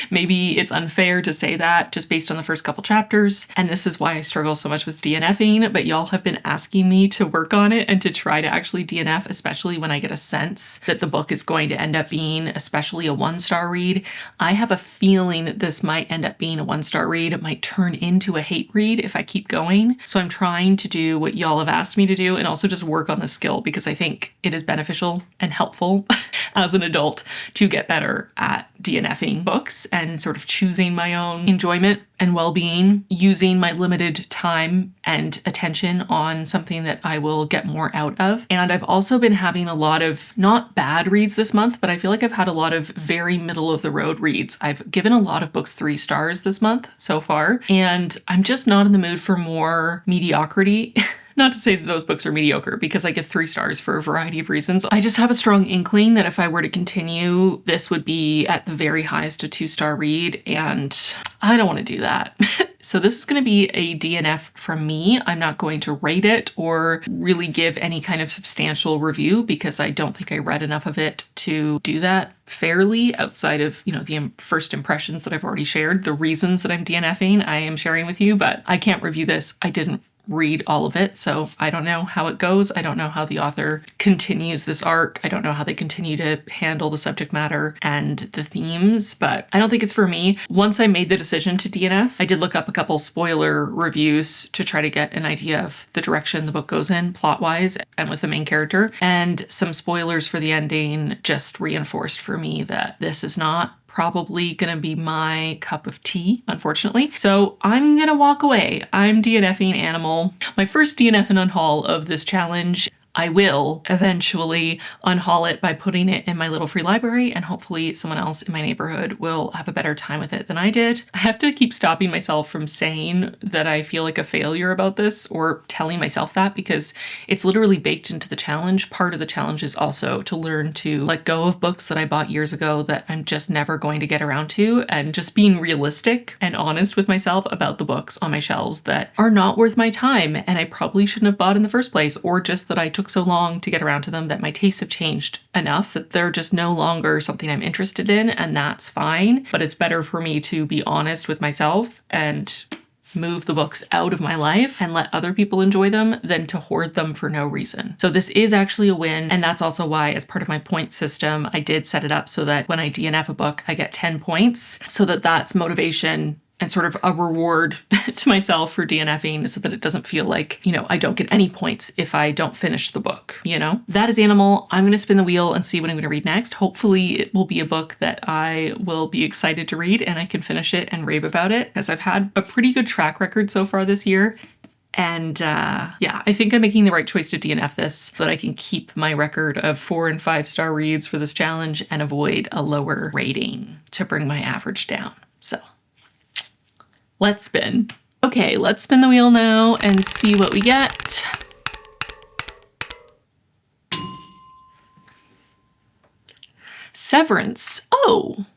Maybe it's unfair to say that just based on the first couple chapters. And this is why I struggle so much with DNFing, but y'all have been asking me to work on it and to try to actually DNF, especially when I get a sense that the book is going to end up being especially a 1-star read. I have a feeling that this might end up being a 1-star read. It might turn into a hate read if I keep going. So I'm trying to do what y'all have asked me to do and also just work on the skill because I think it is beneficial and helpful as an adult to get better at DNFing books and sort of choosing my own enjoyment and well-being, using my limited time and attention on something that I will get more out of. And I've also been having a lot of not bad reads this month, but I feel like I've had a lot of very middle of the road reads. I've given a lot of books 3 stars this month so far, and I'm just not in the mood for more mediocrity. Not to say that those books are mediocre, because I give 3 stars for a variety of reasons. I just have a strong inkling that if I were to continue, this would be at the very highest a 2-star read, and I don't want to do that. So this is going to be a DNF from me. I'm not going to rate it or really give any kind of substantial review because I don't think I read enough of it to do that fairly outside of, the first impressions that I've already shared. The reasons that I'm DNFing, I am sharing with you, but I can't review this. I didn't read all of it, so I don't know how it goes. I don't know how the author continues this arc. I don't know how they continue to handle the subject matter and the themes, but I don't think it's for me. Once I made the decision to DNF, I did look up a couple spoiler reviews to try to get an idea of the direction the book goes in plot-wise and with the main character, and some spoilers for the ending just reinforced for me that this is not probably gonna be my cup of tea, unfortunately. So I'm gonna walk away. I'm DNFing Animal. My first DNF and unhaul of this challenge. I will eventually unhaul it by putting it in my little free library, and hopefully someone else in my neighborhood will have a better time with it than I did. I have to keep stopping myself from saying that I feel like a failure about this or telling myself that because it's literally baked into the challenge. Part of the challenge is also to learn to let go of books that I bought years ago that I'm just never going to get around to, and just being realistic and honest with myself about the books on my shelves that are not worth my time and I probably shouldn't have bought in the first place, or just that I took so long to get around to them that my tastes have changed enough that they're just no longer something I'm interested in, and that's fine. But it's better for me to be honest with myself and move the books out of my life and let other people enjoy them than to hoard them for no reason. So this is actually a win, and that's also why, as part of my point system, I did set it up so that when I DNF a book, I get 10 points, so that that's motivation and sort of a reward to myself for DNFing, so that it doesn't feel like, I don't get any points if I don't finish the book, That is Animal. I'm going to spin the wheel and see what I'm going to read next. Hopefully it will be a book that I will be excited to read and I can finish it and rave about it, because I've had a pretty good track record so far this year. And I think I'm making the right choice to DNF this so that I can keep my record of 4 and 5-star reads for this challenge and avoid a lower rating to bring my average down. So let's spin. Okay, let's spin the wheel now and see what we get. Severance. Oh.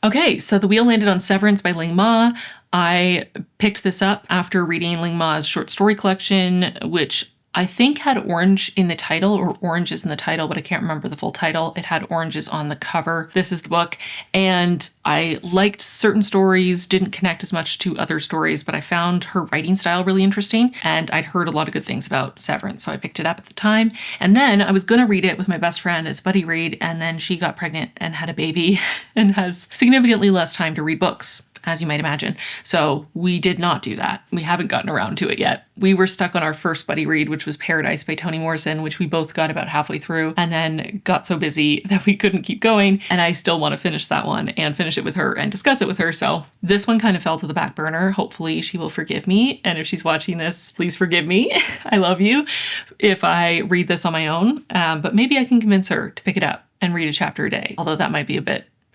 Okay, so the wheel landed on Severance by Ling Ma. I picked this up after reading Ling Ma's short story collection, which I think had orange in the title, or oranges in the title, but I can't remember the full title. It had oranges on the cover. This is the book, and I liked certain stories, didn't connect as much to other stories, but I found her writing style really interesting, and I'd heard a lot of good things about Severance, so I picked it up at the time. And then I was gonna read it with my best friend as buddy read, and then she got pregnant and had a baby and has significantly less time to read books. as you might imagine. So we did not do that. We haven't gotten around to it yet. We were stuck on our first buddy read, which was Paradise by Toni Morrison, which we both got about halfway through and then got so busy that we couldn't keep going. And I still want to finish that one and finish it with her and discuss it with her. So this one kind of fell to the back burner. Hopefully she will forgive me. And if she's watching this, please forgive me. I love you if I read this on my own. But maybe I can convince her to pick it up and read a chapter a day, although that might be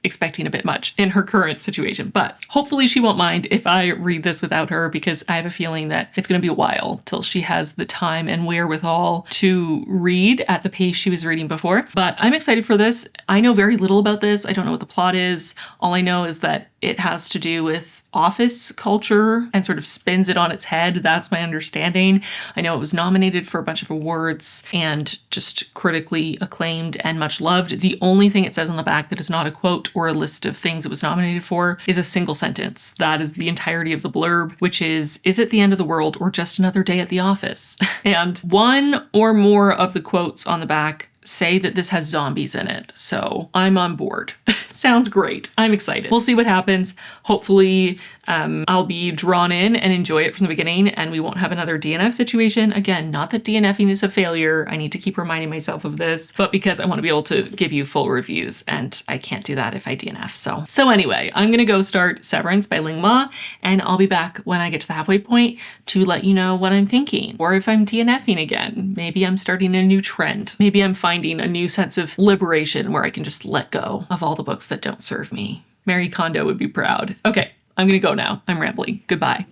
expecting a bit much in her current situation. But hopefully she won't mind if I read this without her, because I have a feeling that it's going to be a while till she has the time and wherewithal to read at the pace she was reading before. But I'm excited for this. I know very little about this. I don't know what the plot is. All I know is that it has to do with office culture and sort of spins it on its head. That's my understanding. I know it was nominated for a bunch of awards and just critically acclaimed and much loved. The only thing it says on the back that is not a quote or a list of things it was nominated for is a single sentence. That is the entirety of the blurb, which is it the end of the world or just another day at the office? And one or more of the quotes on the back say that this has zombies in it. So I'm on board. Sounds great. I'm excited. We'll see what happens. Hopefully I'll be drawn in and enjoy it from the beginning and we won't have another DNF situation. Again, not that DNFing is a failure. I need to keep reminding myself of this, but because I want to be able to give you full reviews and I can't do that if I DNF. So anyway, I'm going to go start Severance by Ling Ma and I'll be back when I get to the halfway point to let you know what I'm thinking or if I'm DNFing again. Maybe I'm starting a new trend. Maybe I'm finding a new sense of liberation where I can just let go of all the books that don't serve me. Mary Kondo would be proud. Okay, I'm gonna go now. I'm rambling. Goodbye.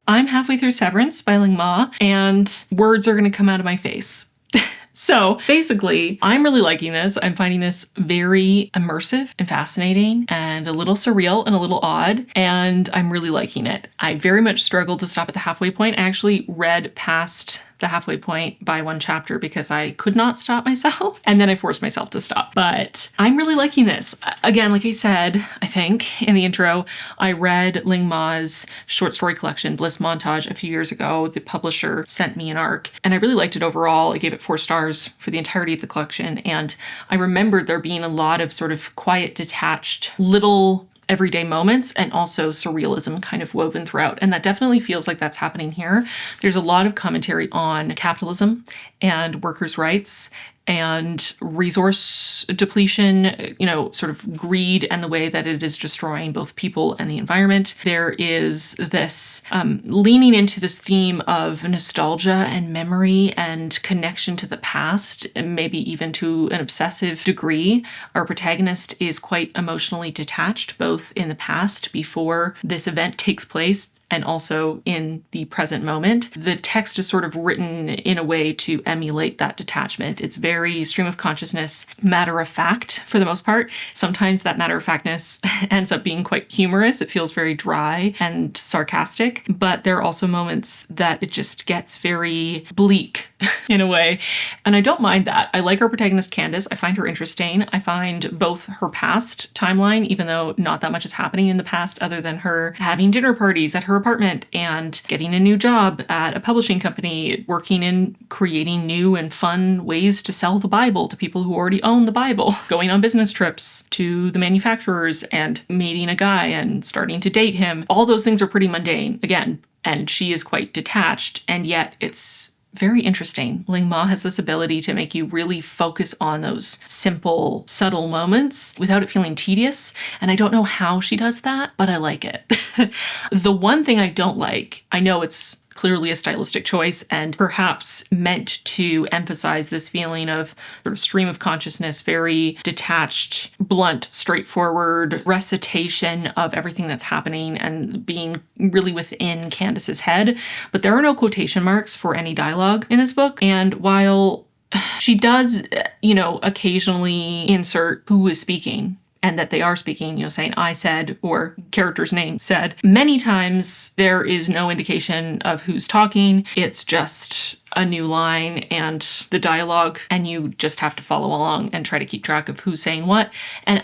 I'm halfway through Severance by Ling Ma, and words are going to come out of my face. So basically, I'm really liking this. I'm finding this very immersive and fascinating and a little surreal and a little odd, and I'm really liking it. I very much struggled to stop at the halfway point. I actually read past the halfway point by one chapter because I could not stop myself, and then I forced myself to stop. But I'm really liking this. Again, like I said, I think in the intro, I read Ling Ma's short story collection, Bliss Montage, a few years ago. The publisher sent me an ARC, and I really liked it overall. I gave it 4 stars for the entirety of the collection, and I remembered there being a lot of sort of quiet, detached, little everyday moments and also surrealism kind of woven throughout. And that definitely feels like that's happening here. There's a lot of commentary on capitalism and workers' rights and resource depletion, sort of greed and the way that it is destroying both people and the environment. There is this leaning into this theme of nostalgia and memory and connection to the past, and maybe even to an obsessive degree. Our protagonist is quite emotionally detached, both in the past before this event takes place and also in the present moment. The text is sort of written in a way to emulate that detachment. It's very stream of consciousness, matter of fact for the most part. Sometimes that matter of factness ends up being quite humorous. It feels very dry and sarcastic, but there are also moments that it just gets very bleak in a way. And I don't mind that. I like our protagonist Candace. I find her interesting. I find both her past timeline, even though not that much is happening in the past other than her having dinner parties at her apartment and getting a new job at a publishing company, working in creating new and fun ways to sell the Bible to people who already own the Bible, going on business trips to the manufacturers and meeting a guy and starting to date him. All those things are pretty mundane, again, and she is quite detached, and yet it's very interesting. Ling Ma has this ability to make you really focus on those simple, subtle moments without it feeling tedious. And I don't know how she does that, but I like it. The one thing I don't like, I know it's clearly a stylistic choice and perhaps meant to emphasize this feeling of sort of stream of consciousness, very detached, blunt, straightforward recitation of everything that's happening and being really within Candace's head. But there are no quotation marks for any dialogue in this book. And while she does, occasionally insert who is speaking, and that they are speaking, saying I said or character's name said. Many times there is no indication of who's talking. It's just a new line and the dialogue, and you just have to follow along and try to keep track of who's saying what. And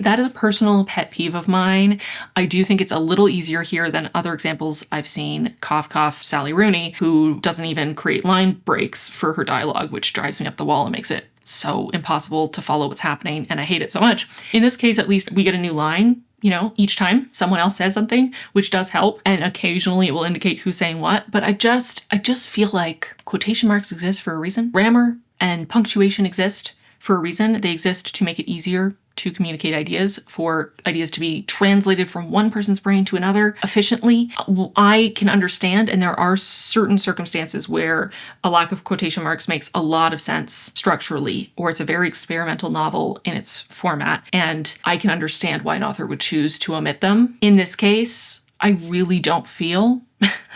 that is a personal pet peeve of mine. I do think it's a little easier here than other examples I've seen. Cough, cough, Sally Rooney, who doesn't even create line breaks for her dialogue, which drives me up the wall and makes it so impossible to follow what's happening, and I hate it so much. In this case, at least we get a new line, each time someone else says something, which does help, and occasionally it will indicate who's saying what. But I just feel like quotation marks exist for a reason. Grammar and punctuation exist for a reason. They exist to make it easier to communicate ideas, for ideas to be translated from one person's brain to another efficiently. I can understand, and there are certain circumstances where a lack of quotation marks makes a lot of sense structurally, or it's a very experimental novel in its format, and I can understand why an author would choose to omit them. In this case, I really don't feel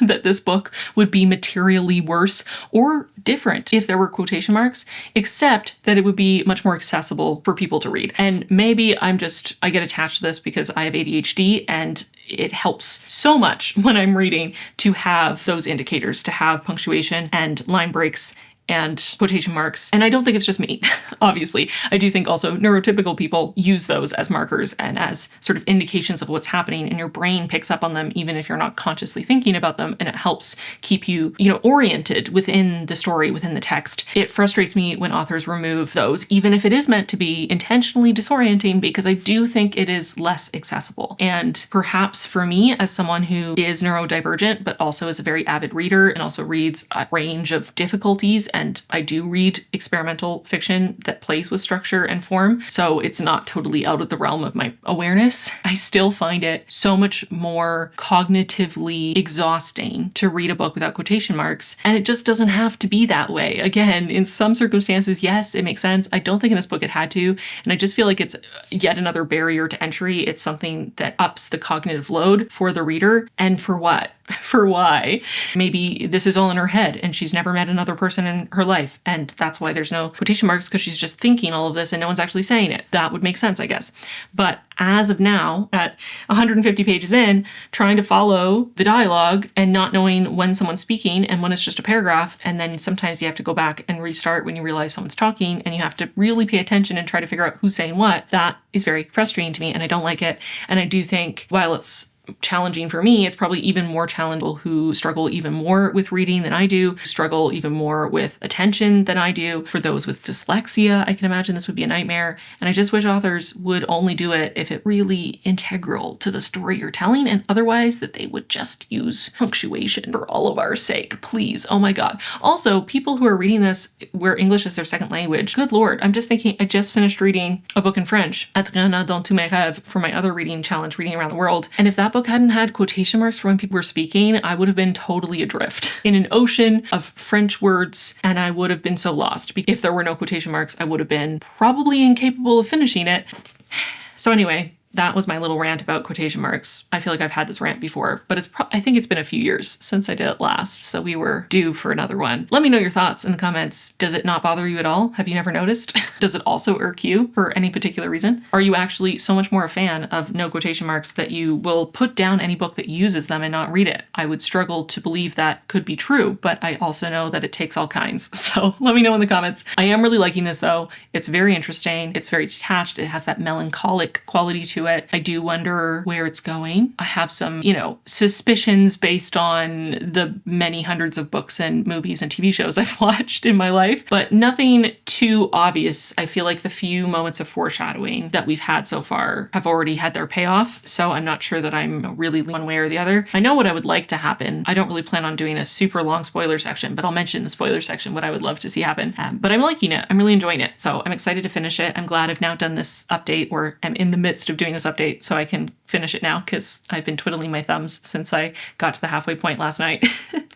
that this book would be materially worse or different if there were quotation marks, except that it would be much more accessible for people to read. And maybe I get attached to this because I have ADHD, and it helps so much when I'm reading to have those indicators, to have punctuation and line breaks and quotation marks. And I don't think it's just me, obviously. I do think also neurotypical people use those as markers and as sort of indications of what's happening, and your brain picks up on them even if you're not consciously thinking about them, and it helps keep you, oriented within the story, within the text. It frustrates me when authors remove those, even if it is meant to be intentionally disorienting, because I do think it is less accessible. And perhaps for me, as someone who is neurodivergent, but also is a very avid reader and also reads a range of difficulties, and I do read experimental fiction that plays with structure and form, so it's not totally out of the realm of my awareness. I still find it so much more cognitively exhausting to read a book without quotation marks, and it just doesn't have to be that way. Again, in some circumstances, yes, it makes sense. I don't think in this book it had to, and I just feel like it's yet another barrier to entry. It's something that ups the cognitive load for the reader, and for what? For why? Maybe this is all in her head and she's never met another person in her life, and that's why there's no quotation marks, because she's just thinking all of this and no one's actually saying it. That would make sense, I guess. But as of now, at 150 pages in, trying to follow the dialogue and not knowing when someone's speaking and when it's just a paragraph, and then sometimes you have to go back and restart when you realize someone's talking, and you have to really pay attention and try to figure out who's saying what, that is very frustrating to me, and I don't like it. And I do think while it's challenging for me, it's probably even more challenging who struggle even more with reading than I do, struggle even more with attention than I do. For those with dyslexia, I can imagine this would be a nightmare. And I just wish authors would only do it if it really integral to the story you're telling, and otherwise that they would just use punctuation for all of our sake, please. Oh my God. Also, people who are reading this where English is their second language, good Lord, I'm just thinking, I just finished reading a book in French, Adriana dans tous mes rêves, for my other reading challenge, Reading Around the World. And if that book hadn't had quotation marks for when people were speaking, I would have been totally adrift in an ocean of French words, and I would have been so lost. If there were no quotation marks, I would have been probably incapable of finishing it. So anyway, that was my little rant about quotation marks. I feel like I've had this rant before, but I think it's been a few years since I did it last, so we were due for another one. Let me know your thoughts in the comments. Does it not bother you at all? Have you never noticed? Does it also irk you for any particular reason? Are you actually so much more a fan of no quotation marks that you will put down any book that uses them and not read it? I would struggle to believe that could be true, but I also know that it takes all kinds. So let me know in the comments. I am really liking this though. It's very interesting. It's very detached. It has that melancholic quality to it. I do wonder where it's going. I have some, suspicions based on the many hundreds of books and movies and TV shows I've watched in my life, but nothing too obvious. I feel like the few moments of foreshadowing that we've had so far have already had their payoff, so I'm not sure that I'm really one way or the other. I know what I would like to happen. I don't really plan on doing a super long spoiler section, but I'll mention in the spoiler section what I would love to see happen. But I'm liking it. I'm really enjoying it. So I'm excited to finish it. I'm glad I've now done this update, or I'm in the midst of doing this update, so I can finish it now because I've been twiddling my thumbs since I got to the halfway point last night.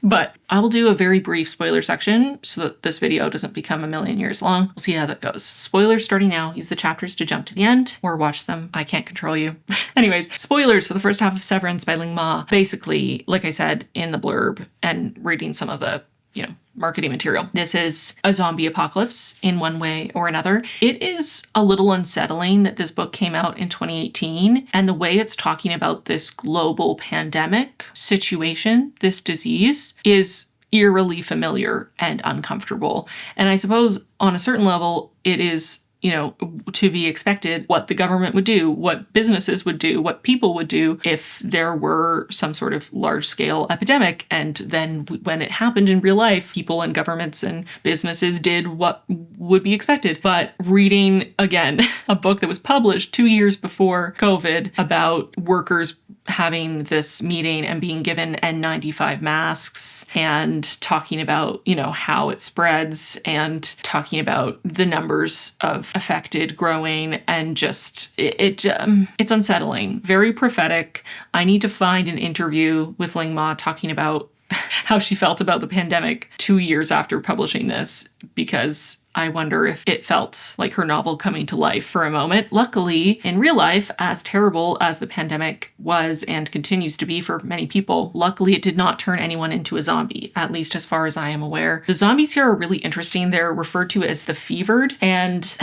But I will do a very brief spoiler section so that this video doesn't become a million years long. We'll see how that goes. Spoilers starting now. Use the chapters to jump to the end or watch them. I can't control you. Anyways, spoilers for the first half of Severance by Ling Ma. Basically, like I said in the blurb and reading some of the marketing material, this is a zombie apocalypse in one way or another. It is a little unsettling that this book came out in 2018, and the way it's talking about this global pandemic situation, this disease, is eerily familiar and uncomfortable. And I suppose on a certain level, it is to be expected what the government would do, what businesses would do, what people would do if there were some sort of large-scale epidemic. And then when it happened in real life, people and governments and businesses did what would be expected. But reading, again, a book that was published 2 years before COVID about workers having this meeting and being given N95 masks and talking about, how it spreads and talking about the numbers of affected growing, and just it's unsettling, very prophetic. I need to find an interview with Ling Ma talking about how she felt about the pandemic 2 years after publishing this, because I wonder if it felt like her novel coming to life for a moment. Luckily, in real life, as terrible as the pandemic was and continues to be for many people, luckily it did not turn anyone into a zombie, at least as far as I am aware. The zombies here are really interesting. They're referred to as the fevered, and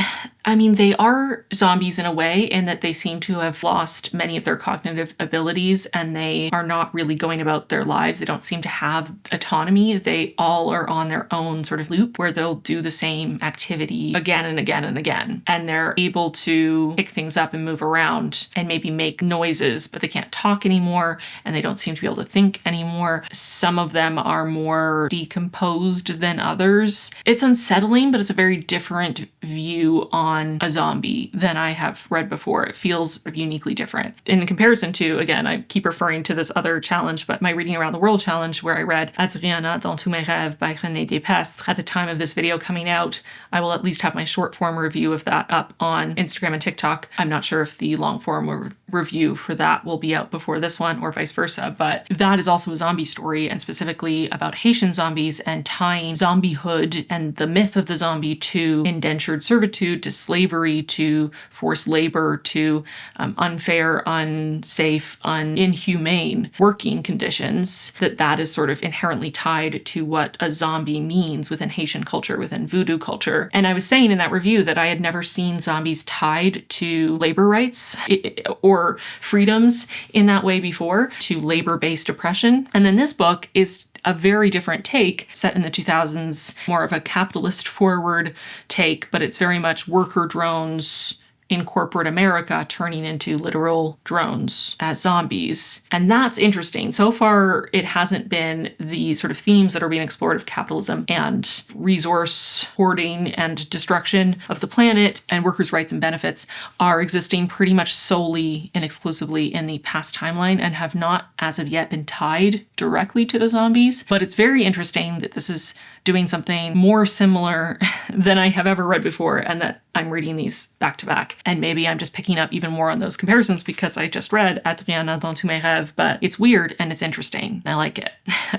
they are zombies in a way in that they seem to have lost many of their cognitive abilities, and they are not really going about their lives. They don't seem to have autonomy. They all are on their own sort of loop where they'll do the same activity again and again and again. And they're able to pick things up and move around and maybe make noises, but they can't talk anymore, and they don't seem to be able to think anymore. Some of them are more decomposed than others. It's unsettling, but it's a very different view on a zombie than I have read before. It feels uniquely different. In comparison to, again, I keep referring to this other challenge, but my Reading Around the World challenge, where I read Adriana dans tous mes rêves by René Despestre. At the time of this video coming out, I will at least have my short form review of that up on Instagram and TikTok. I'm not sure if the long form review for that will be out before this one or vice versa, but that is also a zombie story, and specifically about Haitian zombies and tying zombiehood and the myth of the zombie to indentured servitude, to slavery, to forced labor, to unfair, unsafe, inhumane working conditions, that is sort of inherently tied to what a zombie means within Haitian culture, within voodoo culture. And I was saying in that review that I had never seen zombies tied to labor rights or freedoms in that way before, to labor-based oppression. And then this book is a very different take, set in the 2000s, more of a capitalist forward take, but it's very much worker drones in corporate America turning into literal drones as zombies. And that's interesting. So far, it hasn't been the sort of themes that are being explored of capitalism and resource hoarding and destruction of the planet, and workers' rights and benefits are existing pretty much solely and exclusively in the past timeline and have not, as of yet, been tied directly to the zombies. But it's very interesting that this is doing something more similar than I have ever read before, and that I'm reading these back to back. book. And maybe I'm just picking up even more on those comparisons because I just read Adriana dans tous mes rêves, but it's weird and it's interesting. I like it.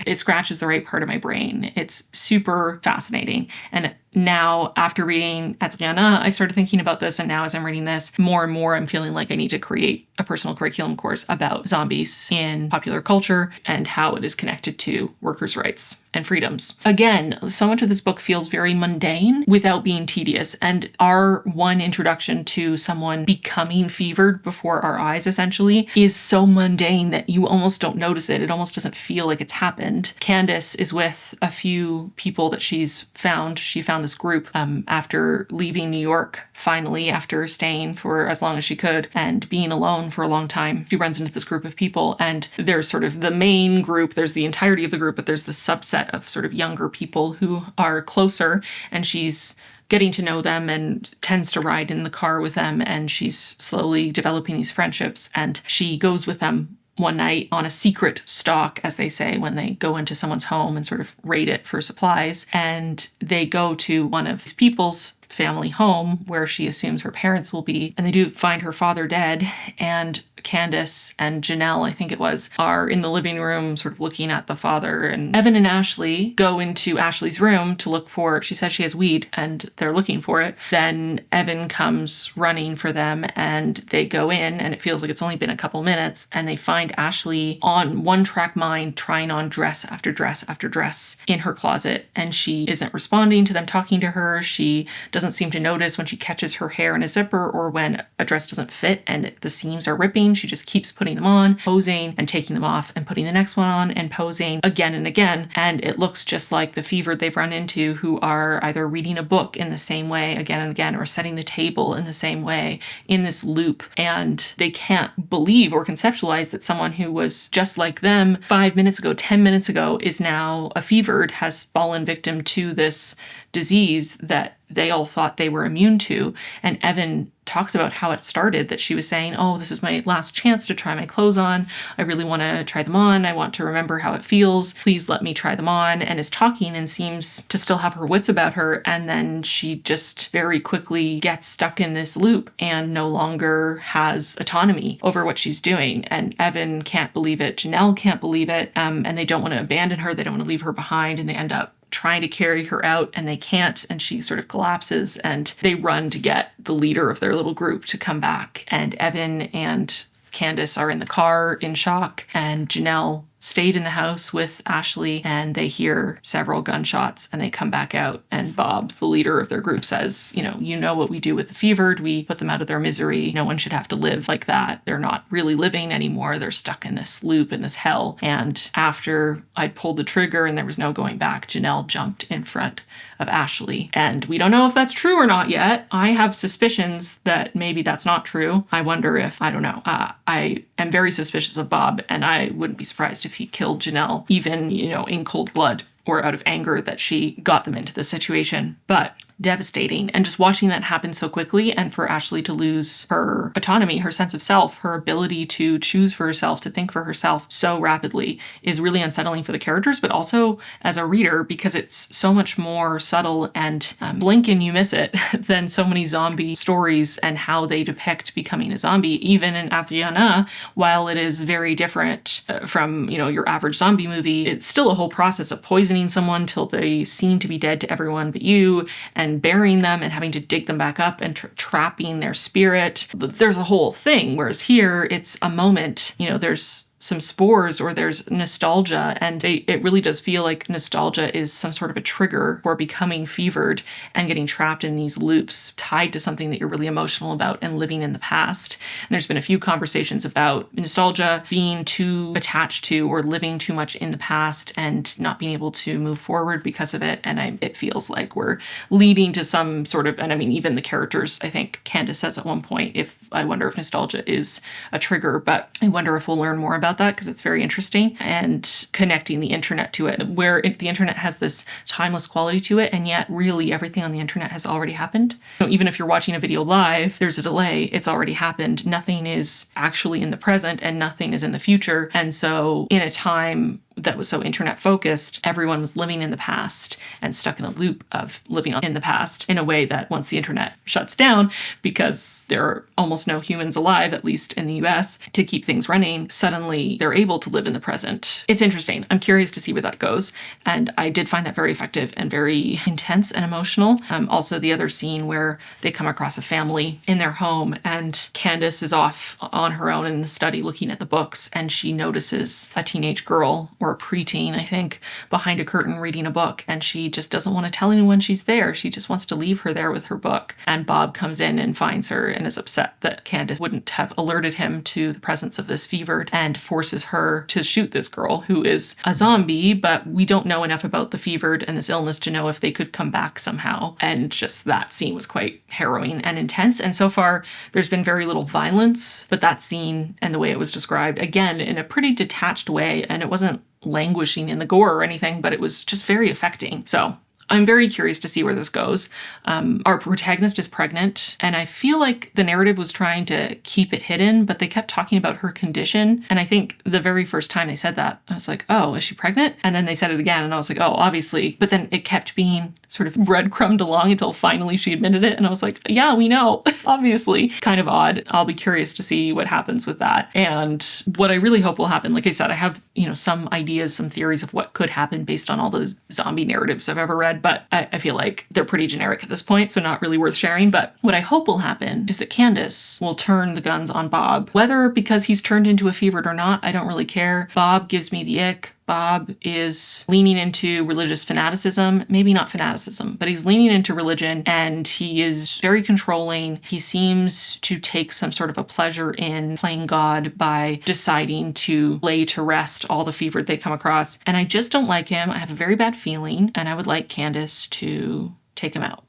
It scratches the right part of my brain. It's super fascinating. And now, after reading Adriana, I started thinking about this, and now as I'm reading this, more and more I'm feeling like I need to create a personal curriculum course about zombies in popular culture and how it is connected to workers' rights and freedoms. Again, so much of this book feels very mundane without being tedious, and our one introduction to someone becoming fevered before our eyes, essentially, is so mundane that you almost don't notice it. It almost doesn't feel like it's happened. Candace is with a few people that she's found. She found this group after leaving New York, finally, after staying for as long as she could and being alone for a long time. She runs into this group of people, and there's sort of the main group, there's the entirety of the group, but there's the subset of sort of younger people who are closer, and she's getting to know them and tends to ride in the car with them, and she's slowly developing these friendships, and she goes with them one night on a secret stalk, as they say, when they go into someone's home and sort of raid it for supplies. And they go to one of these people's family home where she assumes her parents will be. And they do find her father dead. And Candace and Janelle, I think it was, are in the living room sort of looking at the father. And Evan and Ashley go into Ashley's room to look for, she says she has weed and they're looking for it. Then Evan comes running for them and they go in, and it feels like it's only been a couple minutes, and they find Ashley on one track mind trying on dress after dress after dress in her closet. And she isn't responding to them talking to her. She doesn't seem to notice when she catches her hair in a zipper or when a dress doesn't fit and the seams are ripping. She just keeps putting them on, posing and taking them off and putting the next one on and posing again and again. And it looks just like the fevered they've run into, who are either reading a book in the same way again and again or setting the table in the same way in this loop. And they can't believe or conceptualize that someone who was just like them 5 minutes ago, 10 minutes ago, is now a fevered, has fallen victim to this disease that they all thought they were immune to. And Evan talks about how it started, that she was saying, oh, this is my last chance to try my clothes on. I really want to try them on. I want to remember how it feels. Please let me try them on. And is talking and seems to still have her wits about her. And then she just very quickly gets stuck in this loop and no longer has autonomy over what she's doing. And Evan can't believe it. Janelle can't believe it. And they don't want to abandon her. They don't want to leave her behind. And they end up trying to carry her out and they can't, and she sort of collapses, and they run to get the leader of their little group to come back. And Evan and Candace are in the car in shock, and Janelle stayed in the house with Ashley, and they hear several gunshots and they come back out. And Bob, the leader of their group, says, you know what we do with the fevered, we put them out of their misery. No one should have to live like that. They're not really living anymore. They're stuck in this loop, in this hell. And after I'd pulled the trigger and there was no going back, Janelle jumped in front of Ashley. And we don't know if that's true or not yet. I have suspicions that maybe that's not true. I wonder if, I don't know. I am very suspicious of Bob, and I wouldn't be surprised if he killed Janelle, even, in cold blood or out of anger that she got them into this situation. But devastating. And just watching that happen so quickly, and for Ashley to lose her autonomy, her sense of self, her ability to choose for herself, to think for herself so rapidly, is really unsettling for the characters, but also as a reader, because it's so much more subtle and blink and you miss it than so many zombie stories and how they depict becoming a zombie. Even in Adriana, while it is very different from, your average zombie movie, it's still a whole process of poisoning someone till they seem to be dead to everyone but you, and burying them and having to dig them back up and trapping their spirit. There's a whole thing. Whereas here, it's a moment, there's some spores or there's nostalgia, and it really does feel like nostalgia is some sort of a trigger for becoming fevered and getting trapped in these loops tied to something that you're really emotional about and living in the past. And there's been a few conversations about nostalgia being too attached to or living too much in the past and not being able to move forward because of it. And it feels like we're leading to some sort of, and I mean, even the characters, I think Candace says at one point, I wonder if nostalgia is a trigger, but I wonder if we'll learn more about that, because it's very interesting, and connecting the internet to it, where the internet has this timeless quality to it, and yet really everything on the internet has already happened. Even if you're watching a video live, there's a delay. It's already happened. Nothing is actually in the present and nothing is in the future. And so in a time that was so internet focused, everyone was living in the past and stuck in a loop of living in the past in a way that once the internet shuts down, because there are almost no humans alive, at least in the US, to keep things running, suddenly they're able to live in the present. It's interesting. I'm curious to see where that goes. And I did find that very effective and very intense and emotional. Also, the other scene where they come across a family in their home and Candace is off on her own in the study looking at the books, and she notices a teenage girl, or a preteen, I think, behind a curtain reading a book, and she just doesn't want to tell anyone she's there. She just wants to leave her there with her book. And Bob comes in and finds her and is upset that Candace wouldn't have alerted him to the presence of this fevered, and forces her to shoot this girl who is a zombie, but we don't know enough about the fevered and this illness to know if they could come back somehow. And just that scene was quite harrowing and intense. And so far, there's been very little violence, but that scene and the way it was described, again, in a pretty detached way, and it wasn't languishing in the gore or anything, but it was just very affecting. So I'm very curious to see where this goes. Our protagonist is pregnant, and I feel like the narrative was trying to keep it hidden, but they kept talking about her condition. And I think the very first time they said that, I was like, oh, is she pregnant? And then they said it again, and I was like, oh, obviously. But then it kept being sort of breadcrumbed along until finally she admitted it. And I was like, yeah, we know, obviously. Kind of odd. I'll be curious to see what happens with that. And what I really hope will happen, like I said, I have, some ideas, some theories of what could happen based on all the zombie narratives I've ever read, but I feel like they're pretty generic at this point, so not really worth sharing. But what I hope will happen is that Candace will turn the guns on Bob. Whether because he's turned into a fevered or not, I don't really care. Bob gives me the ick. Bob is leaning into religious fanaticism, maybe not fanaticism, but he's leaning into religion, and he is very controlling. He seems to take some sort of a pleasure in playing God by deciding to lay to rest all the fevered they come across. And I just don't like him. I have a very bad feeling, and I would like Candace to take him out.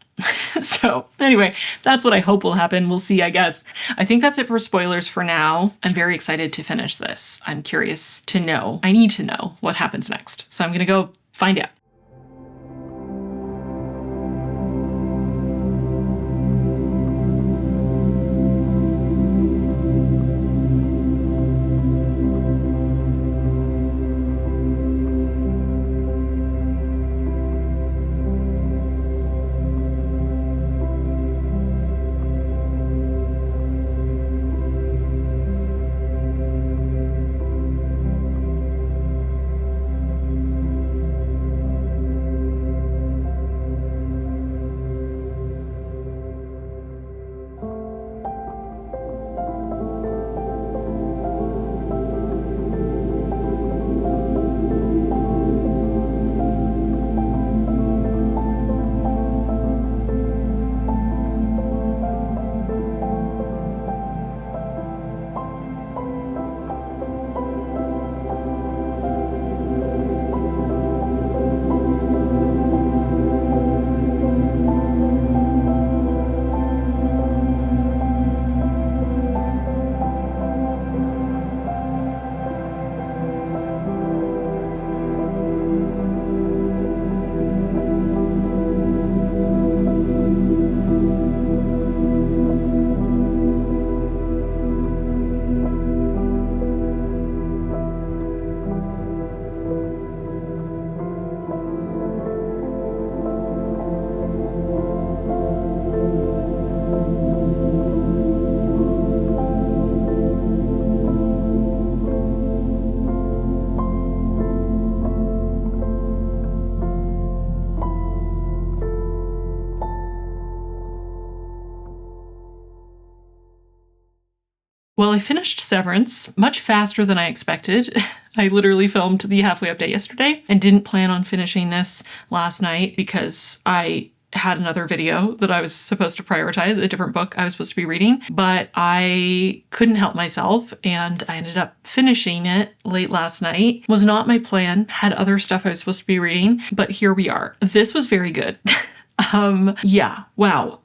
So anyway, that's what I hope will happen. We'll see, I guess. I think that's it for spoilers for now. I'm very excited to finish this. I'm curious to know. I need to know what happens next. So I'm going to go find out. Well, I finished Severance much faster than I expected. I literally filmed the halfway update yesterday and didn't plan on finishing this last night because I had another video that I was supposed to prioritize, a different book I was supposed to be reading, but I couldn't help myself and I ended up finishing it late last night. Was not my plan, had other stuff I was supposed to be reading, but here we are. This was very good. Yeah, wow.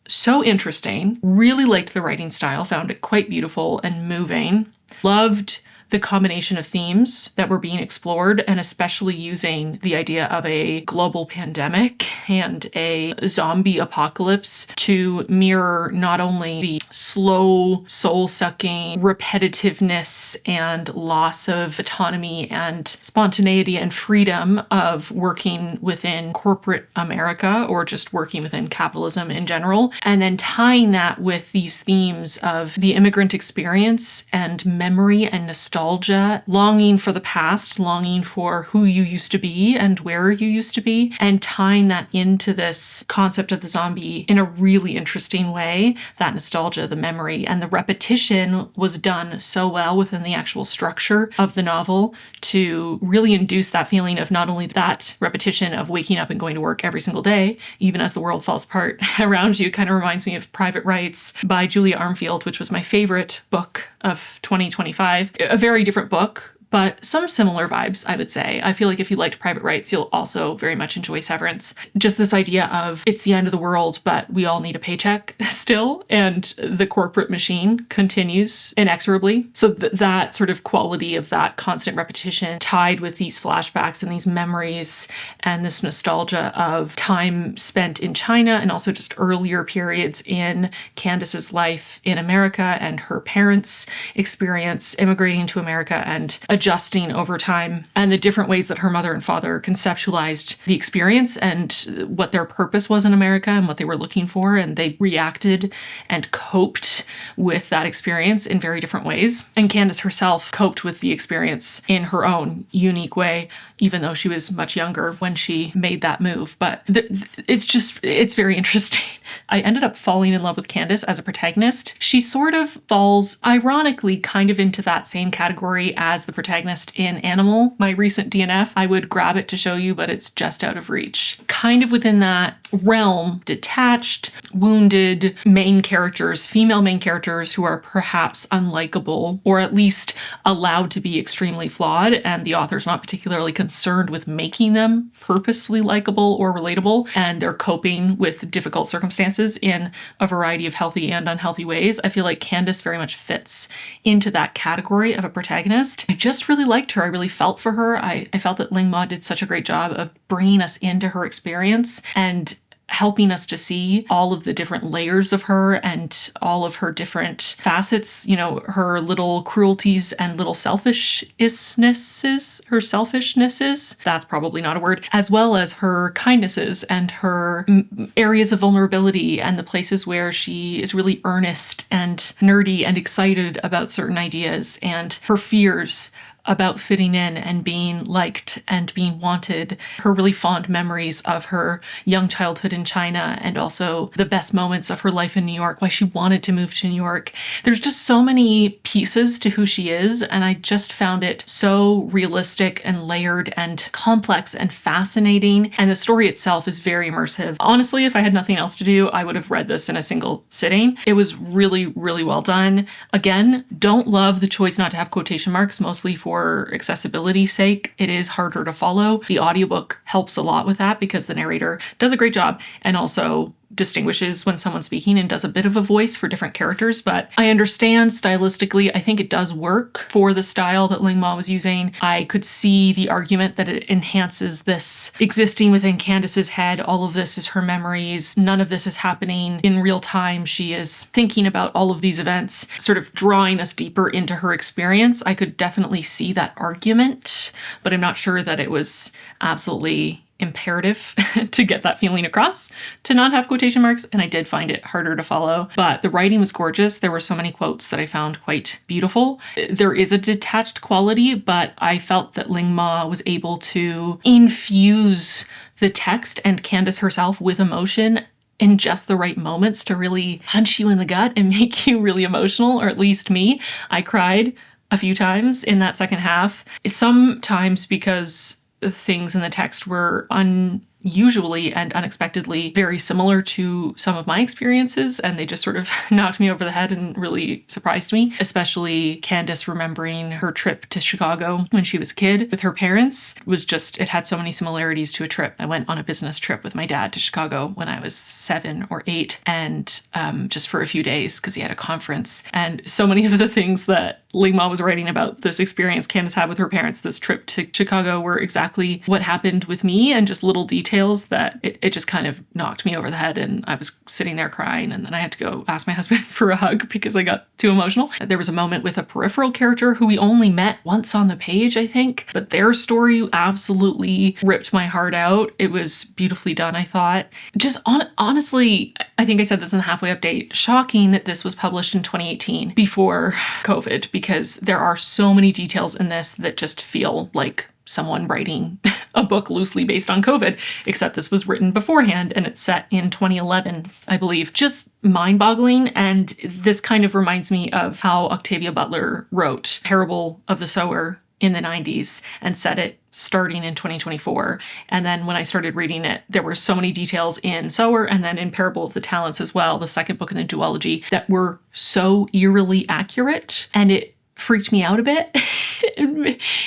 So interesting. Really liked the writing style, found it quite beautiful and moving. Loved the combination of themes that were being explored, and especially using the idea of a global pandemic and a zombie apocalypse to mirror not only the slow, soul-sucking repetitiveness and loss of autonomy and spontaneity and freedom of working within corporate America or just working within capitalism in general, and then tying that with these themes of the immigrant experience and memory and nostalgia, longing for the past, longing for who you used to be and where you used to be, and tying that into this concept of the zombie in a really interesting way. That nostalgia, the memory, and the repetition was done so well within the actual structure of the novel to really induce that feeling of not only that repetition of waking up and going to work every single day, even as the world falls apart around you. Kind of reminds me of Private Rights by Julia Armfield, which was my favorite book of 2025. A very different book, but some similar vibes, I would say. I feel like if you liked Private Rights, you'll also very much enjoy Severance. Just this idea of it's the end of the world, but we all need a paycheck still, and the corporate machine continues inexorably. So that sort of quality of that constant repetition tied with these flashbacks and these memories and this nostalgia of time spent in China and also just earlier periods in Candace's life in America and her parents' experience immigrating to America and adjusting over time, and the different ways that her mother and father conceptualized the experience and what their purpose was in America and what they were looking for. And they reacted and coped with that experience in very different ways. And Candace herself coped with the experience in her own unique way, even though she was much younger when she made that move. But it's very interesting. I ended up falling in love with Candace as a protagonist. She sort of falls, ironically, kind of into that same category as the protagonist in Animal, my recent DNF. I would grab it to show you, but it's just out of reach. Kind of within that realm, detached, wounded main characters, female main characters who are perhaps unlikable, or at least allowed to be extremely flawed, and the author's not particularly concerned with making them purposefully likable or relatable, and they're coping with difficult circumstances in a variety of healthy and unhealthy ways. I feel like Candace very much fits into that category of a protagonist. I just really liked her. I really felt for her. I felt that Ling Ma did such a great job of bringing us into her experience and helping us to see all of the different layers of her and all of her different facets, her little cruelties and little selfishnesses, that's probably not a word, as well as her kindnesses and her areas of vulnerability and the places where she is really earnest and nerdy and excited about certain ideas, and her fears about fitting in and being liked and being wanted, her really fond memories of her young childhood in China, and also the best moments of her life in New York, why she wanted to move to New York. There's just so many pieces to who she is, and I just found it so realistic and layered and complex and fascinating, and the story itself is very immersive. Honestly, if I had nothing else to do, I would have read this in a single sitting. It was really, really well done. Again, don't love the choice not to have quotation marks, mostly for accessibility's sake. It is harder to follow. The audiobook helps a lot with that because the narrator does a great job and also distinguishes when someone's speaking and does a bit of a voice for different characters. But I understand stylistically, I think it does work for the style that Ling Ma was using. I could see the argument that it enhances this existing within Candace's head. All of this is her memories. None of this is happening in real time. She is thinking about all of these events, sort of drawing us deeper into her experience. I could definitely see that argument, but I'm not sure that it was absolutely imperative to get that feeling across to not have quotation marks, and I did find it harder to follow. But the writing was gorgeous. There were so many quotes that I found quite beautiful. There is a detached quality, but I felt that Ling Ma was able to infuse the text and Candace herself with emotion in just the right moments to really punch you in the gut and make you really emotional, or at least me. I cried a few times in that second half, sometimes because things in the text were unusually and unexpectedly very similar to some of my experiences, and they just sort of knocked me over the head and really surprised me, especially Candace remembering her trip to Chicago when she was a kid with her parents. It had so many similarities to a trip. I went on a business trip with my dad to Chicago when I was 7 or 8, and just for a few days because he had a conference, and so many of the things that Ling Ma was writing about this experience Candace had with her parents, this trip to Chicago, were exactly what happened with me, and just little details that it just kind of knocked me over the head. And I was sitting there crying, and then I had to go ask my husband for a hug because I got too emotional. There was a moment with a peripheral character who we only met once on the page, I think, but their story absolutely ripped my heart out. It was beautifully done, I thought. Just honestly, I think I said this in the halfway update, shocking that this was published in 2018 before COVID, because there are so many details in this that just feel like someone writing a book loosely based on COVID, except this was written beforehand and it's set in 2011, I believe. Just mind-boggling. And this kind of reminds me of how Octavia Butler wrote Parable of the Sower in the 90s and set it starting in 2024. And then when I started reading it, there were so many details in Sower and then in Parable of the Talents as well, the second book in the duology, that were so eerily accurate, and it freaked me out a bit.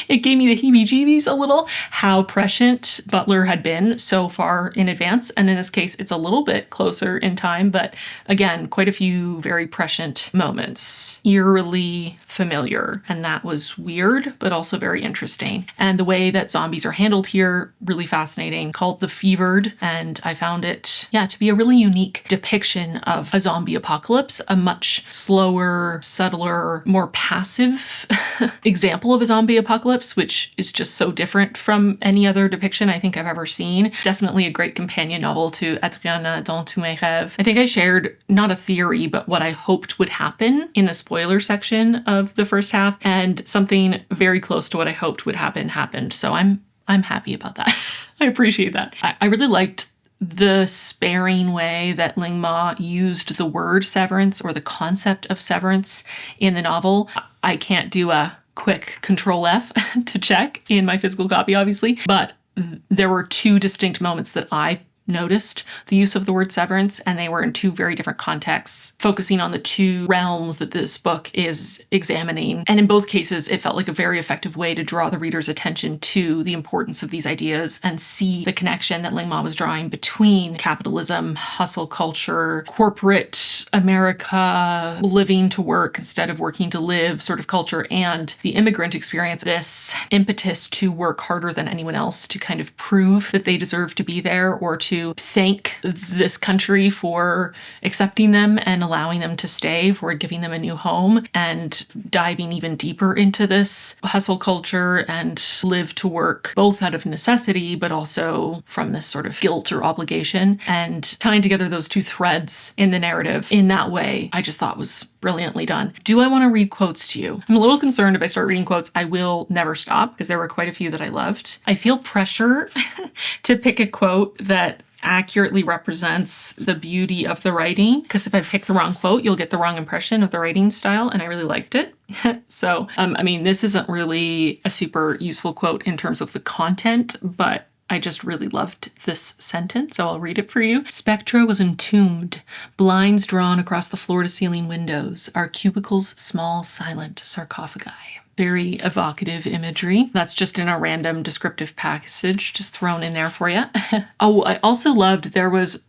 It gave me the heebie-jeebies a little, how prescient Butler had been so far in advance. And in this case, it's a little bit closer in time, but again, quite a few very prescient moments, eerily familiar. And that was weird, but also very interesting. And the way that zombies are handled here, really fascinating, called The Fevered. And I found it, to be a really unique depiction of a zombie apocalypse, a much slower, subtler, more passive example of a zombie apocalypse, which is just so different from any other depiction I think I've ever seen. Definitely a great companion novel to Adriana dans tous mes rêves. I think I shared not a theory, but what I hoped would happen in the spoiler section of the first half, and something very close to what I hoped would happen happened. So I'm happy about that. I appreciate that. I really liked the sparing way that Ling Ma used the word severance, or the concept of severance, in the novel. I can't do a quick Control F to check in my physical copy, obviously, but there were two distinct moments that I noticed the use of the word severance, and they were in two very different contexts, focusing on the two realms that this book is examining. And in both cases, it felt like a very effective way to draw the reader's attention to the importance of these ideas and see the connection that Ling Ma was drawing between capitalism, hustle culture, corporate America, living to work instead of working to live sort of culture, and the immigrant experience, this impetus to work harder than anyone else to kind of prove that they deserve to be there, or to thank this country for accepting them and allowing them to stay, for giving them a new home, and diving even deeper into this hustle culture and live to work, both out of necessity, but also from this sort of guilt or obligation, and tying together those two threads in the narrative in that way, I just thought was brilliantly done. Do I want to read quotes to you? I'm a little concerned if I start reading quotes, I will never stop, because there were quite a few that I loved. I feel pressure to pick a quote that accurately represents the beauty of the writing, because if I pick the wrong quote, you'll get the wrong impression of the writing style, and I really liked it. So, this isn't really a super useful quote in terms of the content, but I just really loved this sentence, so I'll read it for you. Spectra was entombed, blinds drawn across the floor-to-ceiling windows, our cubicles small, silent sarcophagi. Very evocative imagery. That's just in a random descriptive passage just thrown in there for you. Oh, I also loved there was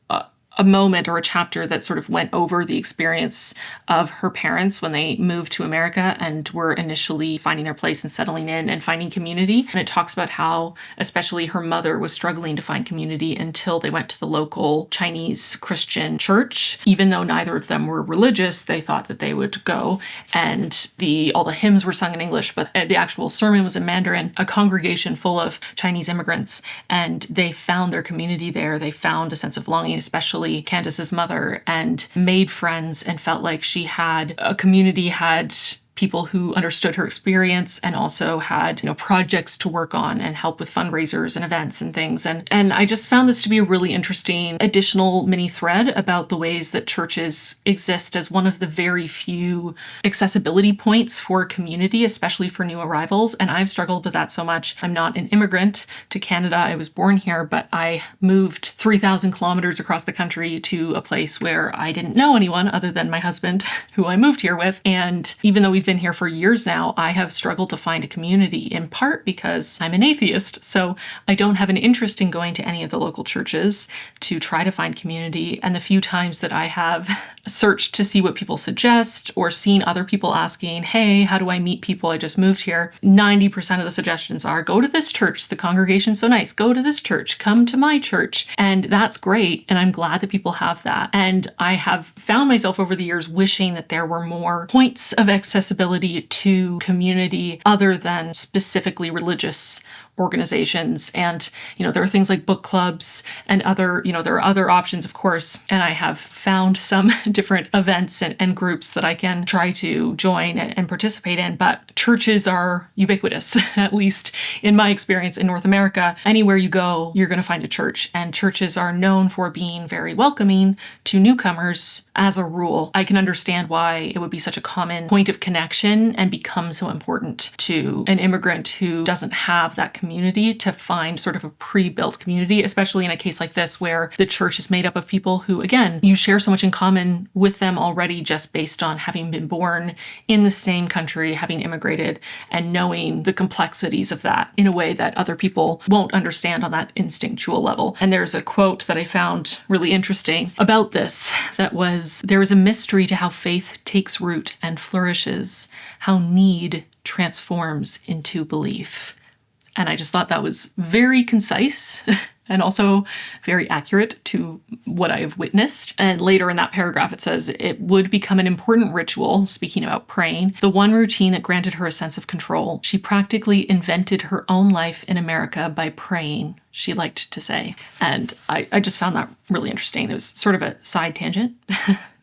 a moment or a chapter that sort of went over the experience of her parents when they moved to America and were initially finding their place and settling in and finding community. And it talks about how especially her mother was struggling to find community until they went to the local Chinese Christian church. Even though neither of them were religious, they thought that they would go, and all the hymns were sung in English, but the actual sermon was in Mandarin, a congregation full of Chinese immigrants, and they found their community there. They found a sense of belonging, especially Candace's mother, and made friends and felt like she had a community, had people who understood her experience, and also had, projects to work on and help with fundraisers and events and things. And I just found this to be a really interesting additional mini thread about the ways that churches exist as one of the very few accessibility points for community, especially for new arrivals. And I've struggled with that so much. I'm not an immigrant to Canada. I was born here, but I moved 3,000 kilometers across the country to a place where I didn't know anyone other than my husband, who I moved here with. And even though we've been here for years now, I have struggled to find a community, in part because I'm an atheist. So I don't have an interest in going to any of the local churches to try to find community. And the few times that I have searched to see what people suggest or seen other people asking, hey, how do I meet people? I just moved here. 90% of the suggestions are go to this church. The congregation's so nice. Go to this church. Come to my church. And that's great. And I'm glad that people have that. And I have found myself over the years wishing that there were more points of accessibility to community other than specifically religious organizations. And, there are things like book clubs and other, there are other options, of course. And I have found some different events and groups that I can try to join and participate in. But churches are ubiquitous, at least in my experience in North America. Anywhere you go, you're going to find a church. And churches are known for being very welcoming to newcomers as a rule. I can understand why it would be such a common point of connection and become so important to an immigrant who doesn't have that community to find sort of a pre-built community, especially in a case like this where the church is made up of people who, again, you share so much in common with them already just based on having been born in the same country, having immigrated, and knowing the complexities of that in a way that other people won't understand on that instinctual level. And there's a quote that I found really interesting about this that was, there is a mystery to how faith takes root and flourishes, how need transforms into belief. And I just thought that was very concise and also very accurate to what I have witnessed. And later in that paragraph, it says it would become an important ritual, speaking about praying, the one routine that granted her a sense of control. She practically invented her own life in America by praying, she liked to say. And I just found that really interesting. It was sort of a side tangent.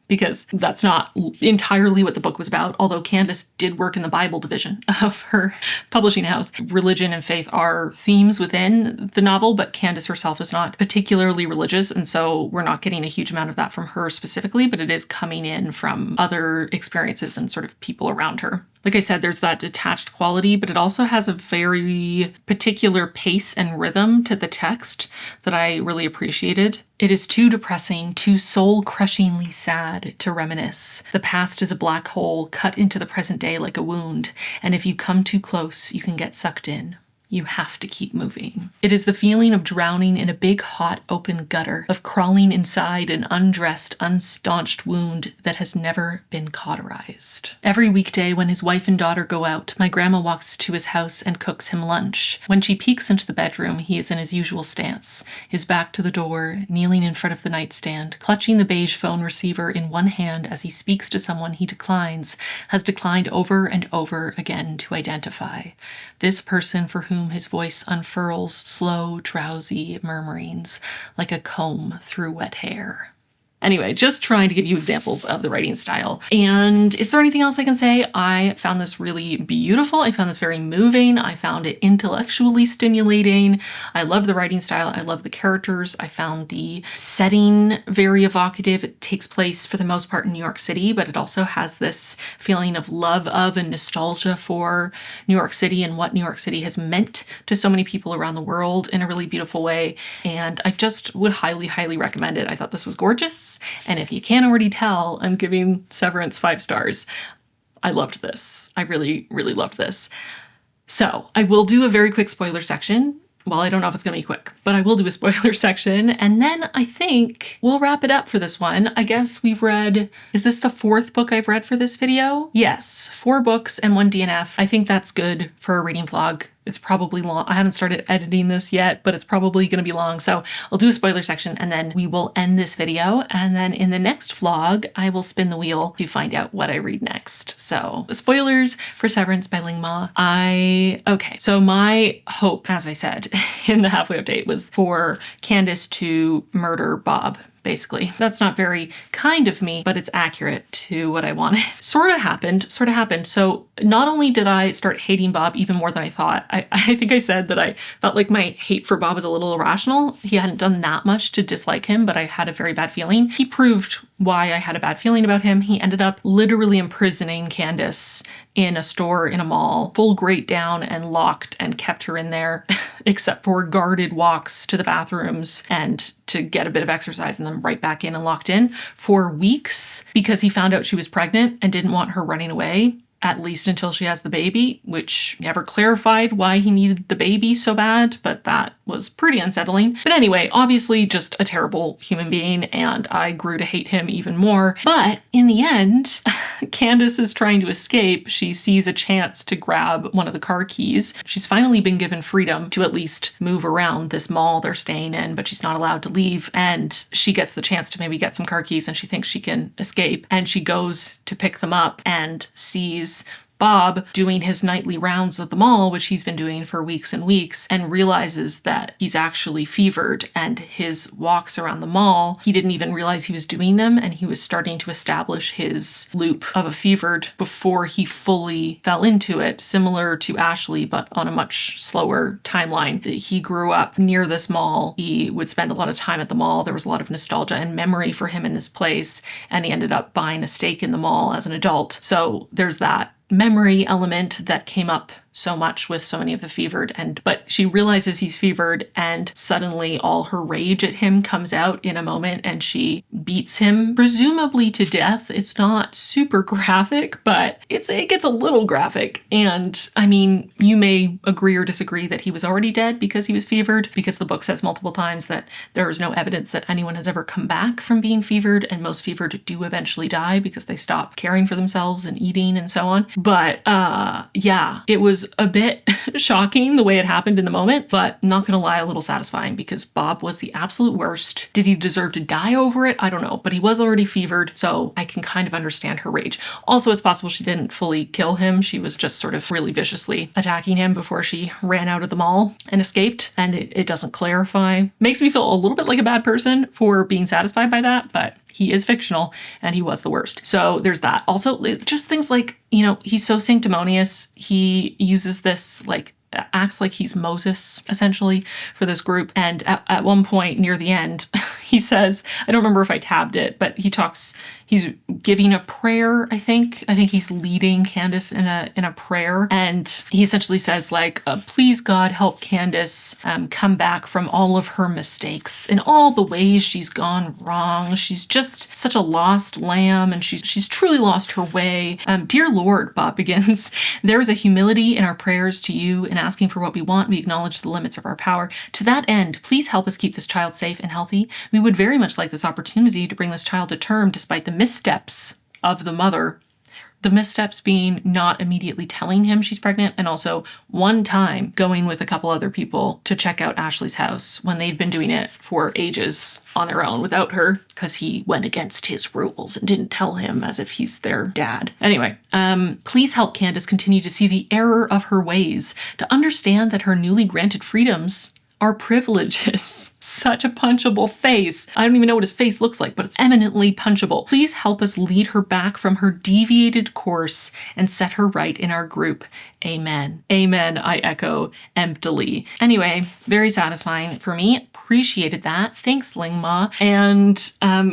Because that's not entirely what the book was about, although Candace did work in the Bible division of her publishing house. Religion and faith are themes within the novel, but Candace herself is not particularly religious, and so we're not getting a huge amount of that from her specifically, but it is coming in from other experiences and sort of people around her. Like I said, there's that detached quality, but it also has a very particular pace and rhythm to the text that I really appreciated. It is too depressing, too soul-crushingly sad to reminisce. The past is a black hole cut into the present day like a wound, and if you come too close, you can get sucked in. You have to keep moving. It is the feeling of drowning in a big, hot, open gutter, of crawling inside an undressed, unstaunched wound that has never been cauterized. Every weekday when his wife and daughter go out, my grandma walks to his house and cooks him lunch. When she peeks into the bedroom, he is in his usual stance, his back to the door, kneeling in front of the nightstand, clutching the beige phone receiver in one hand as he speaks to someone he has declined over and over again to identify. This person for whom his voice unfurls slow, drowsy murmurings like a comb through wet hair. Anyway, just trying to give you examples of the writing style. And is there anything else I can say? I found this really beautiful. I found this very moving. I found it intellectually stimulating. I love the writing style. I love the characters. I found the setting very evocative. It takes place for the most part in New York City, but it also has this feeling of love of and nostalgia for New York City and what New York City has meant to so many people around the world in a really beautiful way. And I just would highly, highly recommend it. I thought this was gorgeous. And if you can't already tell, I'm giving Severance 5 stars. I loved this. I really, really loved this. So I will do a very quick spoiler section. Well, I don't know if it's going to be quick, but I will do a spoiler section. And then I think we'll wrap it up for this one. I guess we've read, is this the 4th book I've read for this video? Yes, 4 books and 1 DNF. I think that's good for a reading vlog. It's probably long. I haven't started editing this yet, but it's probably going to be long. So I'll do a spoiler section and then we will end this video. And then in the next vlog, I will spin the wheel to find out what I read next. So spoilers for Severance by Ling Ma. Okay. So my hope, as I said in the halfway update, was for Candace to murder Bob. Basically. That's not very kind of me, but it's accurate to what I wanted. Sort of happened. So not only did I start hating Bob even more than I thought, I think I said that I felt like my hate for Bob was a little irrational. He hadn't done that much to dislike him, but I had a very bad feeling. He proved why I had a bad feeling about him. He ended up literally imprisoning Candace in a store in a mall, full grate down and locked, and kept her in there except for guarded walks to the bathrooms and to get a bit of exercise and then right back in and locked in for weeks because he found out she was pregnant and didn't want her running away. at least until she has the baby, which never clarified why he needed the baby so bad, but that was pretty unsettling. But anyway, obviously just a terrible human being, and I grew to hate him even more. But in the end, Candace is trying to escape. She sees a chance to grab one of the car keys. She's finally been given freedom to at least move around this mall they're staying in, but she's not allowed to leave. And she gets the chance to maybe get some car keys, and she thinks she can escape. And she goes to pick them up and sees Bob doing his nightly rounds of the mall, which he's been doing for weeks and weeks, and realizes that he's actually fevered, and his walks around the mall, he didn't even realize he was doing them, and he was starting to establish his loop of a fevered before he fully fell into it, similar to Ashley, but on a much slower timeline. He grew up near this mall. He would spend a lot of time at the mall. There was a lot of nostalgia and memory for him in this place, and he ended up buying a stake in the mall as an adult. So there's that memory element that came up so much with so many of the fevered, but she realizes he's fevered, and suddenly all her rage at him comes out in a moment, and she beats him presumably to death. It's not super graphic, but it gets a little graphic. And I mean, you may agree or disagree that he was already dead because he was fevered, because the book says multiple times that there is no evidence that anyone has ever come back from being fevered, and most fevered do eventually die because they stop caring for themselves and eating and so on. But yeah, it was a bit shocking the way it happened in the moment, but not gonna lie, a little satisfying, because Bob was the absolute worst. Did he deserve to die over it? I don't know, but he was already fevered, so I can kind of understand her rage. Also, it's possible she didn't fully kill him. She was just sort of really viciously attacking him before she ran out of the mall and escaped, and it doesn't clarify. Makes me feel a little bit like a bad person for being satisfied by that, but he is fictional, and he was the worst. So there's that. Also, just things like, you know, he's so sanctimonious. He uses this, like, acts like he's Moses, essentially, for this group. And at one point near the end, he says, I don't remember if I tabbed it, but he's giving a prayer, I think. I think he's leading Candace in a prayer. And he essentially says, like, please God, help Candace come back from all of her mistakes and all the ways she's gone wrong. She's just such a lost lamb, and she's truly lost her way. Dear Lord, Bob begins, there is a humility in our prayers to you. In asking for what we want, we acknowledge the limits of our power. To that end, please help us keep this child safe and healthy. We would very much like this opportunity to bring this child to term despite the missteps of the mother. The missteps being not immediately telling him she's pregnant, and also one time going with a couple other people to check out Ashley's house when they'd been doing it for ages on their own without her, because he went against his rules and didn't tell him as if he's their dad. Anyway, please help Candace continue to see the error of her ways, to understand that her newly granted freedoms are privileges. Such a punchable face. I don't even know what his face looks like, but it's eminently punchable. Please help us lead her back from her deviated course and set her right in our group. Amen. Amen, I echo emptily. Anyway, very satisfying for me. Appreciated that. Thanks, Lingma. And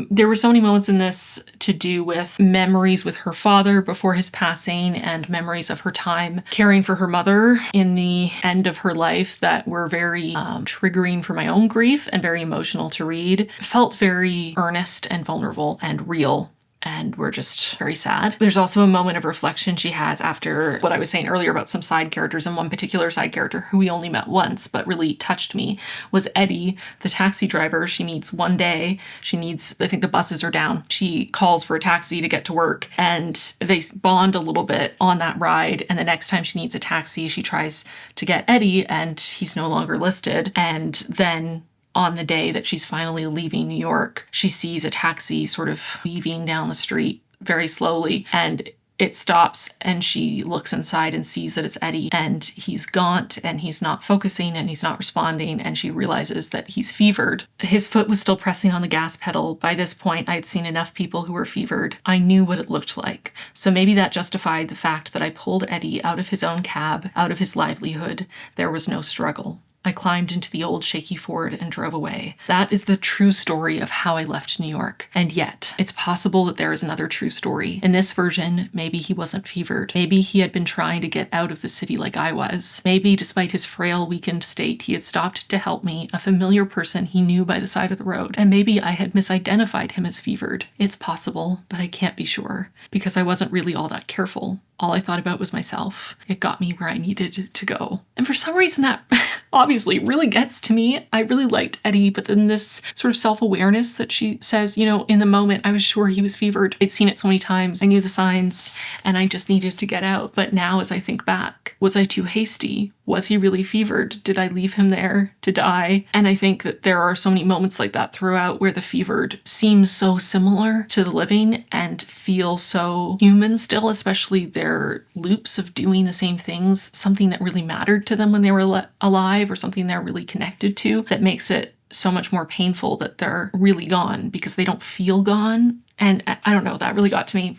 there were so many moments in this to do with memories with her father before his passing, and memories of her time caring for her mother in the end of her life that were very triggering for my own grief and very emotional to read. Felt very earnest and vulnerable and real, and we're just very sad. There's also a moment of reflection she has after what I was saying earlier about some side characters, and one particular side character who we only met once but really touched me was Eddie, the taxi driver she meets one day. I think the buses are down. She calls for a taxi to get to work, and they bond a little bit on that ride, and the next time she needs a taxi, she tries to get Eddie, and he's no longer listed. And then on the day that she's finally leaving New York, she sees a taxi sort of weaving down the street very slowly, and it stops, and she looks inside and sees that it's Eddie, and he's gaunt, and he's not focusing, and he's not responding, and she realizes that he's fevered. His foot was still pressing on the gas pedal. By this point, I'd seen enough people who were fevered. I knew what it looked like. So maybe that justified the fact that I pulled Eddie out of his own cab, out of his livelihood. There was no struggle. I climbed into the old shaky Ford and drove away. That is the true story of how I left New York. And yet, it's possible that there is another true story. In this version, maybe he wasn't fevered. Maybe he had been trying to get out of the city like I was. Maybe, despite his frail, weakened state, he had stopped to help me, a familiar person he knew by the side of the road. And maybe I had misidentified him as fevered. It's possible, but I can't be sure, because I wasn't really all that careful. All I thought about was myself. It got me where I needed to go. And for some reason that obviously really gets to me. I really liked Eddie, but then this sort of self-awareness that she says, you know, in the moment I was sure he was fevered. I'd seen it so many times. I knew the signs and I just needed to get out. But now as I think back, was I too hasty? Was he really fevered? Did I leave him there to die? And I think that there are so many moments like that throughout where the fevered seems so similar to the living and feel so human still, especially their loops of doing the same things, something that really mattered to them when they were alive or something they're really connected to, that makes it so much more painful that they're really gone because they don't feel gone. And I don't know, that really got to me.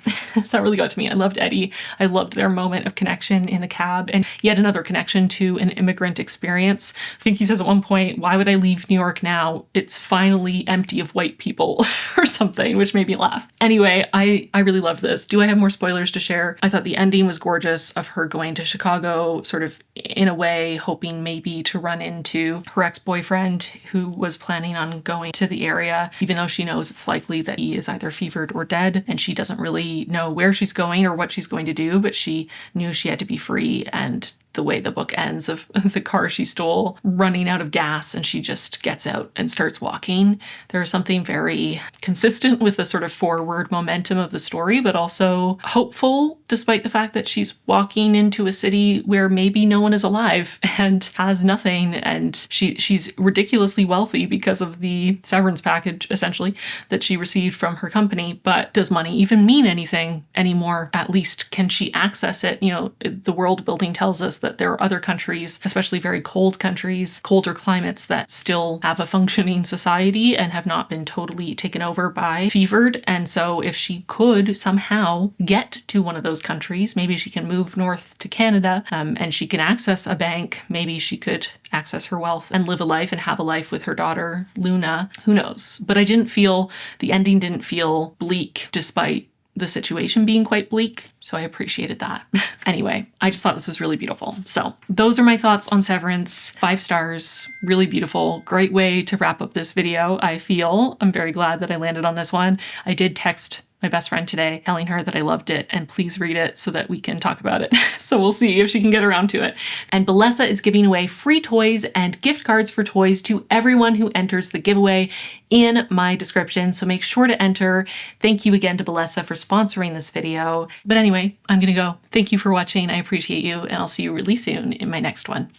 That really got to me. I loved Eddie. I loved their moment of connection in the cab, and yet another connection to an immigrant experience. I think he says at one point, why would I leave New York now? It's finally empty of white people or something, which made me laugh. Anyway, I really love this. Do I have more spoilers to share? I thought the ending was gorgeous of her going to Chicago, sort of in a way, hoping maybe to run into her ex-boyfriend who was planning on going to the area, even though she knows it's likely that he is either fevered or dead, and she doesn't really know where she's going or what she's going to do, but she knew she had to be free. And the way the book ends of the car she stole running out of gas and she just gets out and starts walking. There is something very consistent with the sort of forward momentum of the story, but also hopeful, despite the fact that she's walking into a city where maybe no one is alive and has nothing, and she's ridiculously wealthy because of the severance package, essentially, that she received from her company. But does money even mean anything anymore? At least can she access it? You know, the world building tells us that there are other countries, especially very cold countries, colder climates, that still have a functioning society and have not been totally taken over by fevered. And so if she could somehow get to one of those countries, maybe she can move north to Canada, and she can access a bank. Maybe she could access her wealth and live a life and have a life with her daughter, Luna. Who knows? But the ending didn't feel bleak despite the situation being quite bleak, so I appreciated that. Anyway, I just thought this was really beautiful. So those are my thoughts on Severance. 5 stars, really beautiful. Great way to wrap up this video, I feel. I'm very glad that I landed on this one. I did text my best friend today, telling her that I loved it and please read it so that we can talk about it. So we'll see if she can get around to it. And Bellesa is giving away free toys and gift cards for toys to everyone who enters the giveaway in my description. So make sure to enter. Thank you again to Bellesa for sponsoring this video. But anyway, I'm gonna go. Thank you for watching. I appreciate you, and I'll see you really soon in my next one.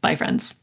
Bye, friends.